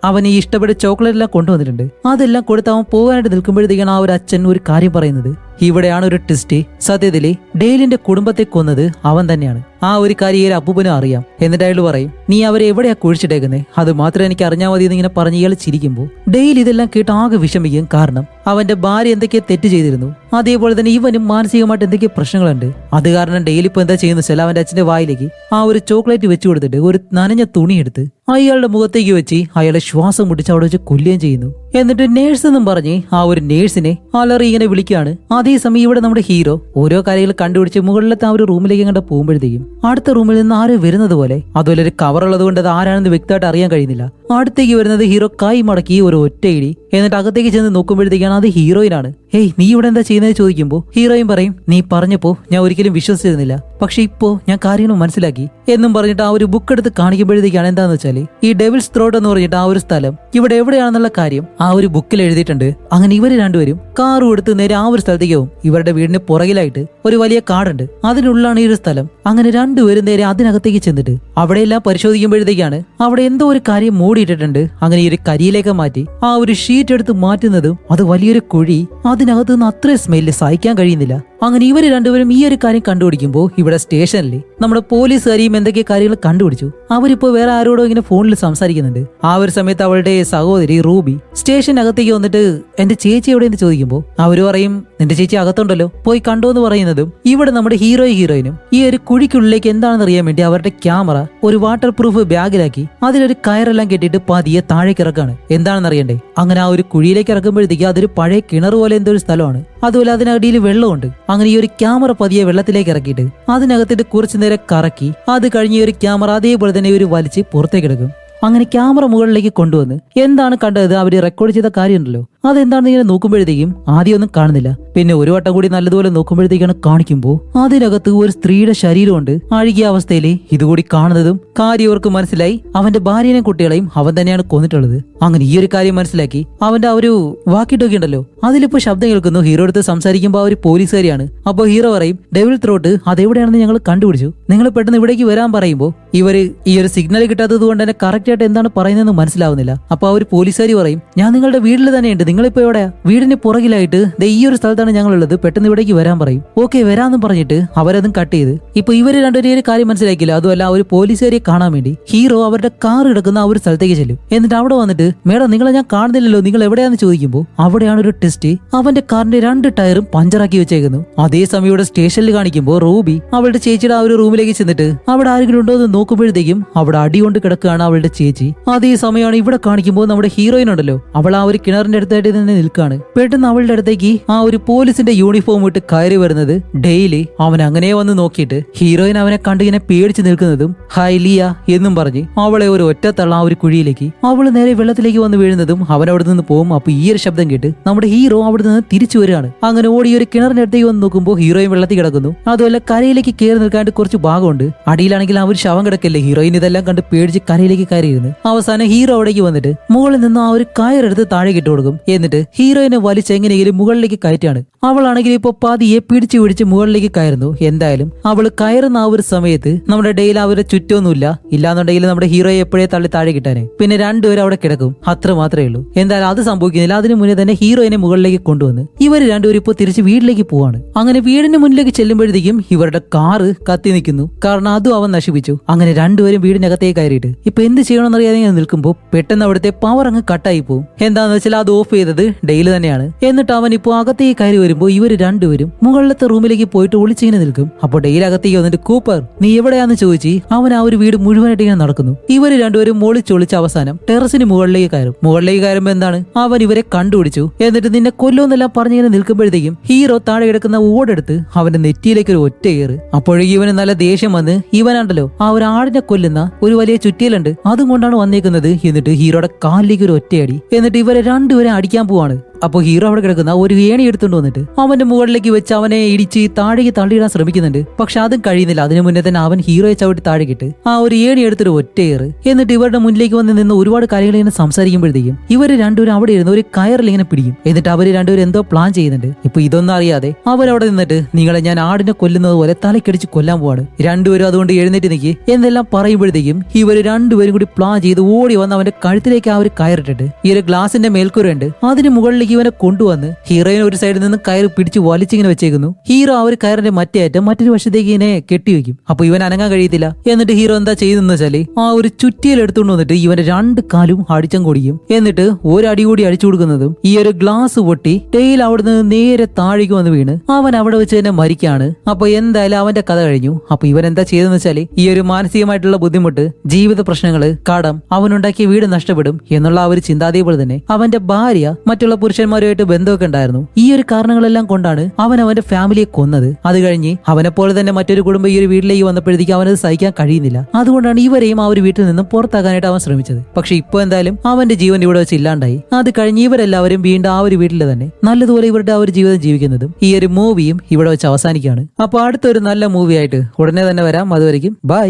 അവൻ ഈ ഇഷ്ടപ്പെട്ട ചോക്ലേറ്റ് എല്ലാം കൊണ്ടുവന്നിട്ടുണ്ട്, അതെല്ലാം കൊടുത്ത് അവൻ പോകാനായിട്ട് നിൽക്കുമ്പോഴത്തേക്കാണ് ആ ഒരു അച്ഛൻ ഒരു കാര്യം പറയുന്നത്. ഇവിടെയാണ് ഒരു ട്വിസ്റ്റ്. സത്യത്തില് ഡെയിലിന്റെ കുടുംബത്തെ കൊന്നത് അവൻ തന്നെയാണ്. ആ ഒരു കാര്യം അപ്പൂപ്പനും അറിയാം. എന്നിട്ട് അയാൾ പറയും, നീ അവരെ എവിടെയാ കുഴിച്ചിട്ടേക്കുന്നേ, അത് മാത്രം എനിക്ക് അറിഞ്ഞാൽ മതി എന്നിങ്ങനെ പറഞ്ഞ് ഇയാൾ ചിരിക്കുമ്പോൾ ഡെയിലി ഇതെല്ലാം കേട്ട് ആകെ വിഷമിക്കും. കാരണം അവന്റെ ഭാര്യ എന്തൊക്കെയോ തെറ്റ് ചെയ്തിരുന്നു, അതേപോലെ തന്നെ ഇവനും മാനസികമായിട്ട് എന്തൊക്കെയോ പ്രശ്നങ്ങളുണ്ട്. അത് കാരണം ഡെയിലി ഇപ്പൊ എന്താ ചെയ്യുന്ന വെച്ചാൽ അവന്റെ അച്ഛന്റെ വായിലേക്ക് ആ ഒരു ചോക്ലേറ്റ് വെച്ചു കൊടുത്തിട്ട് ഒരു നനഞ്ഞ തുണി എടുത്ത് അയാളുടെ മുഖത്തേക്ക് വെച്ച് അയാളെ ശ്വാസം മുട്ടിച്ച് അവിടെ വെച്ച് കൊല്ലുകയും ചെയ്യുന്നു. എന്നിട്ട് നേഴ്സ് എന്നും പറഞ്ഞ് ആ ഒരു നേഴ്സിനെ അലറി ഇങ്ങനെ വിളിക്കുകയാണ്. അതേസമയം ഇവിടെ നമ്മുടെ ഹീറോ ഓരോ കാര്യങ്ങൾ കണ്ടുപിടിച്ച് മുകളിലത്തെ ആ ഒരു റൂമിലേക്ക് കണ്ട് പോകുമ്പോഴത്തേക്കും അടുത്ത റൂമിൽ നിന്ന് ആരോ വരുന്നത് പോലെ, അതുപോലെ ഒരു കവർ ഉള്ളത് കൊണ്ട് അത് ആരാണെന്ന് വ്യക്തമായിട്ട് അറിയാൻ കഴിയുന്നില്ല. അടുത്തേക്ക് വരുന്നത് ഹീറോ കൈ മടക്കി ഒരു ഒറ്റയിടി, എന്നിട്ട് അകത്തേക്ക് ചെന്ന് നോക്കുമ്പോഴത്തേക്കാണ് അത് ഹീറോയിനാണ്. ഹേയ് നീ ഇവിടെ എന്താ ചെയ്യുന്നത് ചോദിക്കുമ്പോൾ ഹീറോയിൻ പറയും, നീ പറഞ്ഞപ്പോ ഞാൻ ഒരിക്കലും വിശ്വസിച്ചിരുന്നില്ല, പക്ഷെ ഇപ്പോ ഞാൻ കാര്യങ്ങൾ മനസ്സിലാക്കി എന്നും പറഞ്ഞിട്ട് ആ ഒരു ബുക്ക് എടുത്ത് കാണിക്കുമ്പോഴത്തേക്കാണ് എന്താന്ന് വെച്ചാല് ഈ ഡെവിൾസ് ത്രോട്ട് എന്ന് പറഞ്ഞിട്ട് ആ ഒരു സ്ഥലം ഇവിടെ എവിടെയാണെന്നുള്ള കാര്യം ആ ഒരു ബുക്കിൽ എഴുതിയിട്ടുണ്ട്. അങ്ങനെ ഇവര് രണ്ടുപേരും കാറും എടുത്ത് നേരെ ആ ഒരു സ്ഥലത്തേക്ക് പോകും. ഇവരുടെ വീടിന് പുറകിലായിട്ട് ഒരു വലിയ കാടുണ്ട്, അതിനുള്ളിലാണ് ഈ ഒരു സ്ഥലം. അങ്ങനെ രണ്ടുപേരും നേരെ അതിനകത്തേക്ക് ചെന്നിട്ട് അവിടെയെല്ലാം പരിശോധിക്കുമ്പോഴത്തേക്കാണ് അവിടെ എന്തോ ഒരു കാര്യം മൂടിയിട്ടിട്ടുണ്ട്. അങ്ങനെ ഈ ഒരു കരിയിലേക്ക് മാറ്റി ആ ഒരു ഷീറ്റ് എടുത്ത് മാറ്റുന്നതും അത് വലിയൊരു കുഴി, അതിനകത്ത് നിന്ന് അത്രയും സ്മെല്ല് സഹിക്കാൻ കഴിയുന്നില്ല. അങ്ങനെ ഇവര് രണ്ടുപേരും ഈ ഒരു കാര്യം കണ്ടുപിടിക്കുമ്പോൾ ഇവിടെ സ്റ്റേഷനിൽ നമ്മുടെ പോലീസുകാരെയും എന്തൊക്കെ കാര്യങ്ങൾ കണ്ടുപിടിച്ചു. അവരിപ്പോ വേറെ ആരോടോ ഇങ്ങനെ ഫോണിൽ സംസാരിക്കുന്നുണ്ട്. ആ ഒരു സമയത്ത് അവളുടെ സഹോദരി റൂബി സ്റ്റേഷനകത്തേക്ക് വന്നിട്ട് എന്റെ ചേച്ചി എവിടെയെന്ന് ചോദിക്കുമ്പോൾ അവര് പറയും നിന്റെ ചേച്ചി അകത്തുണ്ടല്ലോ, പോയി കണ്ടോ എന്ന് പറയുന്നതും ഇവിടെ നമ്മുടെ ഹീറോയിനും ഈ ഒരു കുഴിക്കുള്ളിലേക്ക് എന്താണെന്ന് അറിയാൻ വേണ്ടി അവരുടെ ക്യാമറ ഒരു വാട്ടർ പ്രൂഫ് ബാഗിലാക്കി അതിലൊരു കയറെല്ലാം കെട്ടിയിട്ട് പതിയെ താഴേക്ക് ഇറക്കാണ്. എന്താണെന്ന് അറിയണ്ടേ? അങ്ങനെ ആ ഒരു കുഴിയിലേക്ക് ഇറക്കുമ്പോഴത്തേക്ക് അതൊരു പഴയ കിണർ പോലെ എന്തോ ഒരു സ്ഥലമാണ്. അതുപോലെ അതിനടിയിൽ വെള്ളമുണ്ട്. അങ്ങനെ ഈ ഒരു ക്യാമറ പതിയെ വെള്ളത്തിലേക്ക് ഇറക്കിയിട്ട് അതിനകത്തിട്ട് കുറച്ചു നേരം കറക്കി അത് കഴിഞ്ഞ് ഈ ഒരു ക്യാമറ അതേപോലെ തന്നെ ഒരു വലിച്ച് പുറത്തേക്ക് എടുക്കും. അങ്ങനെ ക്യാമറ മുകളിലേക്ക് കൊണ്ടുവന്ന് എന്താണ് കണ്ടത് അവര് റെക്കോർഡ് ചെയ്ത കാര്യമുണ്ടല്ലോ അതെന്താണെന്ന് ഇങ്ങനെ നോക്കുമ്പോഴത്തേക്കും ആദ്യം ഒന്നും കാണുന്നില്ല. പിന്നെ ഒരു വട്ടം കൂടി നല്ലതുപോലെ നോക്കുമ്പോഴത്തേക്കാണ് കാണിക്കുമ്പോൾ അതിനകത്ത് ഒരു സ്ത്രീയുടെ ശരീരമുണ്ട് അഴുകിയ അവസ്ഥയിൽ. ഇതുകൂടി കാണുന്നതും കാര്യവർക്ക് മനസ്സിലായി അവന്റെ ഭാര്യനെയും കുട്ടികളെയും അവൻ തന്നെയാണ് കൊന്നിട്ടുള്ളത്. അങ്ങനെ ഈ ഒരു കാര്യം മനസ്സിലാക്കി അവന്റെ ആ ഒരു വാക്കിട്ടൊക്കെ ഉണ്ടല്ലോ അതിലിപ്പോ ശബ്ദം കേൾക്കുന്നു. ഹീറോ അടുത്ത് സംസാരിക്കുമ്പോൾ ആ ഒരു പോലീസുകാരിയാണ്. അപ്പൊ ഹീറോ പറയും ഡെവിൾ ത്രോട്ട് അതെവിടെയാണെന്ന് ഞങ്ങൾ കണ്ടുപിടിച്ചു, നിങ്ങൾ പെട്ടെന്ന് ഇവിടേക്ക് വരാൻ പറയുമ്പോൾ ഇവര് ഈ ഒരു സിഗ്നൽ കിട്ടാത്തത് കൊണ്ട് തന്നെ കറക്റ്റ് ആയിട്ട് എന്താണ് പറയുന്നതെന്ന് മനസ്സിലാവുന്നില്ല. അപ്പൊ ആ ഒരു പോലീസുകാരി പറയും ഞാൻ നിങ്ങളുടെ വീട്ടിൽ തന്നെയുണ്ട്, നിങ്ങളിപ്പോ എവിടെയാ? വീടിന് പുറകിലായിട്ട് ഈ ഒരു സ്ഥലത്താണ് ഞങ്ങളുള്ളത്, പെട്ടെന്ന് ഇവിടേക്ക് വരാൻ പറയും. ഓക്കെ വരാമെന്ന് പറഞ്ഞിട്ട് അവരതും കട്ട് ചെയ്ത് ഇപ്പൊ ഇവര് രണ്ടുപേരും കാര്യം മനസ്സിലാക്കില്ല. അതുമല്ല ആ ഒരു പോലീസുകാരിയെ കാണാൻ വേണ്ടി ഹീറോ അവരുടെ കാർ കിടക്കുന്ന ആ ഒരു സ്ഥലത്തേക്ക് ചെല്ലും. എന്നിട്ട് അവിടെ വന്നിട്ട് മേഡം നിങ്ങളെ ഞാൻ കാണുന്നില്ലല്ലോ, നിങ്ങൾ എവിടെയാന്ന് ചോദിക്കുമ്പോൾ അവിടെയാണ് ഒരു ടെസ്റ്റ് അവന്റെ കാറിന്റെ 2 ടയറും പഞ്ചറാക്കി വെച്ചേക്കുന്നു. അതേസമയം ഇവിടെ സ്റ്റേഷനിൽ കാണിക്കുമ്പോൾ റൂബി അവളുടെ ചേച്ചിയുടെ ആ ഒരു റൂമിലേക്ക് ചെന്നിട്ട് അവിടെ ആരെങ്കിലും ഉണ്ടോ എന്ന് നോക്കുമ്പോഴത്തേക്കും അവിടെ അടികൊണ്ട് കിടക്കുകയാണ് അവളുടെ ചേച്ചി. അതേ സമയമാണ് ഇവിടെ കാണിക്കുമ്പോൾ നമ്മുടെ ഹീറോയിൻ ഉണ്ടല്ലോ അവൾ ആ ഒരു കിണറിന്റെ അടുത്തായിട്ട് തന്നെ നിൽക്കുകയാണ്. പെട്ടെന്ന് അവളുടെ അടുത്തേക്ക് ആ ഒരു പോലീസിന്റെ യൂണിഫോം ഇട്ട് കയറി വരുന്നത് ഡെയിലി. അവൻ അങ്ങനെ വന്ന് നോക്കിയിട്ട് ഹീറോയിൻ അവനെ കണ്ടിങ്ങനെ പേടിച്ച് നിൽക്കുന്നതും ഹായ് ലിയ എന്നും പറഞ്ഞ് അവളെ ഒരു ഒറ്റത്തള്ള ആ ഒരു കുഴിയിലേക്ക് അവള് നേരെ വെള്ളത്തിലേക്ക് വന്ന് വീഴുന്നതും അവൻ അവിടെ നിന്ന് പോകും. അപ്പൊ ഈ ഒരു ശബ്ദം കേട്ട് നമ്മുടെ ഹീറോ അവിടെ നിന്ന് തിരിച്ചു വരികയാണ്. അങ്ങനെ ഓടി ഒരു കിണറിന്റെ അടുത്തേക്ക് വന്ന് നോക്കുമ്പോൾ ഹീറോയിൻ വെള്ളത്തിൽ കിടക്കുന്നു. അതുപോലെ കരയിലേക്ക് കയറി നിൽക്കാണ്ട് കുറച്ച് ഭാഗമുണ്ട്. അടിയിലാണെങ്കിൽ ആ ഒരു ശവം കിടക്കല്ലേ. ഹീറോയിൻ ഇതെല്ലാം കണ്ട് പേടിച്ച് കരയിലേക്ക് കയറിയിരുന്നു. അവസാനം ഹീറോ അവിടേക്ക് വന്നിട്ട് മുകളിൽ നിന്ന് ആ ഒരു കയറെടുത്ത് താഴെ ഇട്ട് കൊടുക്കും. എന്നിട്ട് ഹീറോയിനെ വലിച്ച് എങ്ങനെയെങ്കിലും മുകളിലേക്ക് കയറ്റാണ്. അവളാണെങ്കിൽ ഇപ്പൊ പതിയെ പിടിച്ച് മുകളിലേക്ക് കയറുന്നു. എന്തായാലും അവള് കയറുന്ന ആ ഒരു സമയത്ത് നമ്മുടെ ഡെയിൽ അവരെ ചുറ്റൊന്നുമില്ല. ഇല്ലാന്നുണ്ടെങ്കിൽ നമ്മുടെ ഹീറോയെ എപ്പോഴേ തള്ളി താഴെ കിട്ടാനേ. പിന്നെ രണ്ടുപേരും അവിടെ കിടക്കും, അത്ര മാത്രമേ ഉള്ളൂ. എന്തായാലും അത് സംഭവിക്കുന്നില്ല. അതിനു മുന്നേ തന്നെ ഹീറോയിനെ മുകളിലേക്ക് കൊണ്ടുവന്ന് ഇവർ രണ്ടുപേരും ഇപ്പൊ തിരിച്ച് വീട്ടിലേക്ക് പോവാണ്. അങ്ങനെ വീടിന് മുന്നിലേക്ക് ചെല്ലുമ്പോഴത്തേക്കും ഇവരുടെ കാറ് കത്തി നിൽക്കുന്നു. കാരണം അതും അവൻ നശിപ്പിച്ചു. അങ്ങനെ രണ്ടുപേരും വീടിനകത്തേക്ക് കയറിയിട്ട് ഇപ്പൊ എന്ത് ചെയ്യണമെന്നറിയാതെ നിൽക്കുമ്പോൾ പെട്ടെന്ന് അവിടുത്തെ പവർ അങ്ങ് കട്ടായി പോകും. എന്താന്ന് വെച്ചാൽ അത് ഓഫ് ചെയ്തത് ഡെയിൽ തന്നെയാണ്. എന്നിട്ട് അവൻ ഇപ്പോൾ അകത്തേക്ക് കയറി വരുമ്പോൾ ഇവർ രണ്ടുപേരും മുകളിലത്തെ റൂമിലേക്ക് പോയിട്ട് ഒളിച്ചിങ്ങനെ നിൽക്കും. അപ്പോൾ ഡെയിൽ അകത്തേക്ക് വന്നിട്ട് കൂപ്പർ നീ എവിടെയാന്ന് ചോദിച്ച് അവൻ ആ ഒരു വീട് മുഴുവനായിട്ട് ഇങ്ങനെ നടക്കുന്നു. ഇവർ രണ്ടുപേരും ഒളിച്ചൊളിച്ച് അവസാനം ടെറസിന് മുകളിലേക്ക് കയറും. മുകളിലേക്ക് കയറുമ്പോൾ എന്താണ് അവൻ ഇവരെ കണ്ടുപിടിച്ചു. എന്നിട്ട് നിന്നെ കൊല്ലുമെന്നെല്ലാം പറഞ്ഞിങ്ങനെ നിൽക്കുമ്പോഴത്തേക്കും ഹീറോ താഴെ കിടക്കുന്ന ഓടെടുത്ത് അവന്റെ നെറ്റിയിലേക്ക് ഒരു ഒറ്റ കയറ്. അപ്പോഴേക്കും ഇവന് നല്ല ദേഷ്യം വന്ന് ഇവനാണ്ടല്ലോ ആ ഒരു ആടിനെ കൊല്ലുന്ന ഒരു വലിയ ചുറ്റിയലുണ്ട് അതും കൊണ്ടാണ് വന്നേക്കുന്നത്. എന്നിട്ട് ഹീറോയുടെ കാലിലേക്ക് ഒരു ഒറ്റയടി. എന്നിട്ട് ഇവരെ രണ്ടുപേരെ അടിക്കാൻ പോവാണ്. അപ്പൊ ഹീറോ അവിടെ കിടക്കുന്ന ഒരു ഏണി എടുത്തുകൊണ്ട് വന്നിട്ട് അവന്റെ മുകളിലേക്ക് വെച്ച് അവനെ ഇടിച്ച് താഴേക്ക് തള്ളിയിടാൻ ശ്രമിക്കുന്നുണ്ട്. പക്ഷെ അതും കഴിയുന്നില്ല. അതിനു മുന്നേ തന്നെ അവൻ ഹീറോയെ ചവിട്ടി താഴെക്കിട്ട് ആ ഒരു ഏണി എടുത്തൊരു ഒറ്റയേറ്. എന്നിട്ട് ഇവരുടെ മുന്നിലേക്ക് വന്ന് നിന്ന് ഒരുപാട് കാര്യങ്ങൾ ഇങ്ങനെ സംസാരിക്കുമ്പോഴത്തേക്കും ഇവര് രണ്ടുപേരും അവിടെ ഇരുന്ന് ഒരു കയറിൽ ഇങ്ങനെ പിടിക്കും. എന്നിട്ട് അവര് രണ്ടുപേരും എന്തോ പ്ലാൻ ചെയ്യുന്നുണ്ട്. ഇപ്പൊ ഇതൊന്നും അറിയാതെ അവരവിടെ നിന്നിട്ട് നിങ്ങളെ ഞാൻ ആടിനെ കൊല്ലുന്നത് പോലെ തലക്കടിച്ച് കൊല്ലാൻ പോവാണ്, രണ്ടുപേരും അതുകൊണ്ട് എഴുന്നേറ്റ് നിൽക്കി എന്നെല്ലാം പറയുമ്പോഴത്തേക്കും ഇവര് രണ്ടുപേരും കൂടി പ്ലാൻ ചെയ്ത് ഓടി വന്ന് അവന്റെ കഴുത്തിലേക്ക് ആ ഒരു കയറിട്ടിട്ട് ഈ ഒരു ഗ്ലാസിന്റെ മേൽക്കൂരുണ്ട് അതിന് മുകളിലേക്ക് ഇവനെ കൊണ്ടുവന്ന് ഹീറോയിനെ ഒരു സൈഡിൽ നിന്ന് കയറ് പിടിച്ച് വലിച്ചിങ്ങനെ വെച്ചേക്കുന്നു. ഹീറോ ആ ഒരു കയറിന്റെ മറ്റേ അറ്റം മറ്റൊരു വശത്തേക്ക് ഇങ്ങനെ കെട്ടിവെക്കും. അപ്പൊ ഇവൻ അനങ്ങാൻ കഴിയത്തില്ല. എന്നിട്ട് ഹീറോ എന്താ ചെയ്യുന്ന വെച്ചാല് ആ ഒരു ചുറ്റിയിൽ എടുത്തുകൊണ്ട് വന്നിട്ട് ഇവന്റെ 2 കാലും അടിച്ചം കൊടിക്കും. എന്നിട്ട് ഒരടി കൂടി അടിച്ചു കൊടുക്കുന്നതും ഈ ഒരു ഗ്ലാസ് പൊട്ടി ഡെയിൽ അവിടെ നിന്ന് നേരെ താഴേക്ക് വന്ന് വീണ് അവൻ അവിടെ വെച്ച് തന്നെ മരിക്കാണ്. അപ്പൊ എന്തായാലും അവന്റെ കഥ കഴിഞ്ഞു. അപ്പൊ ഇവൻ എന്താ ചെയ്തെന്ന് വെച്ചാല് ഈ ഒരു മാനസികമായിട്ടുള്ള ബുദ്ധിമുട്ട്, ജീവിത പ്രശ്നങ്ങള്, കടം, അവനുണ്ടാക്കിയ വീട് നഷ്ടപ്പെടും എന്നുള്ള ആ ഒരു ചിന്താതയെ പോലെ തന്നെ അവന്റെ ഭാര്യ മറ്റുള്ള പുരുഷന്മാരുമായിട്ട് ബന്ധമൊക്കെ ഉണ്ടായിരുന്നു. ഈ ഒരു കാരണങ്ങളെല്ലാം കൊണ്ടാണ് അവൻ അവന്റെ ഫാമിലിയെ കൊന്നത്. അത് കഴിഞ്ഞ് അവനെ പോലെ തന്നെ മറ്റൊരു കുടുംബം ഈ ഒരു വീട്ടിലേക്ക് വന്നപ്പോഴത്തേക്ക് അവനത് സഹിക്കാൻ കഴിയുന്നില്ല. അതുകൊണ്ടാണ് ഇവരെയും ആ ഒരു വീട്ടിൽ നിന്നും പുറത്താക്കാനായിട്ട് അവൻ ശ്രമിച്ചത്. പക്ഷെ ഇപ്പൊ എന്തായാലും അവന്റെ ജീവൻ ഇവിടെ വെച്ച് ഇല്ലാണ്ടായി. അത് കഴിഞ്ഞ് ഇവരെല്ലാവരും വീണ്ടും ആ ഒരു വീട്ടിൽ തന്നെ നല്ലതുപോലെ ഇവരുടെ ആ ഒരു ജീവിതം ജീവിക്കുന്നതും ഈ ഒരു മൂവിയും ഇവിടെ വെച്ച് അവസാനിക്കുകയാണ്. അപ്പൊ അടുത്തൊരു നല്ല മൂവി ആയിട്ട് ഉടനെ തന്നെ വരാം. അതുവരെയും ബൈ.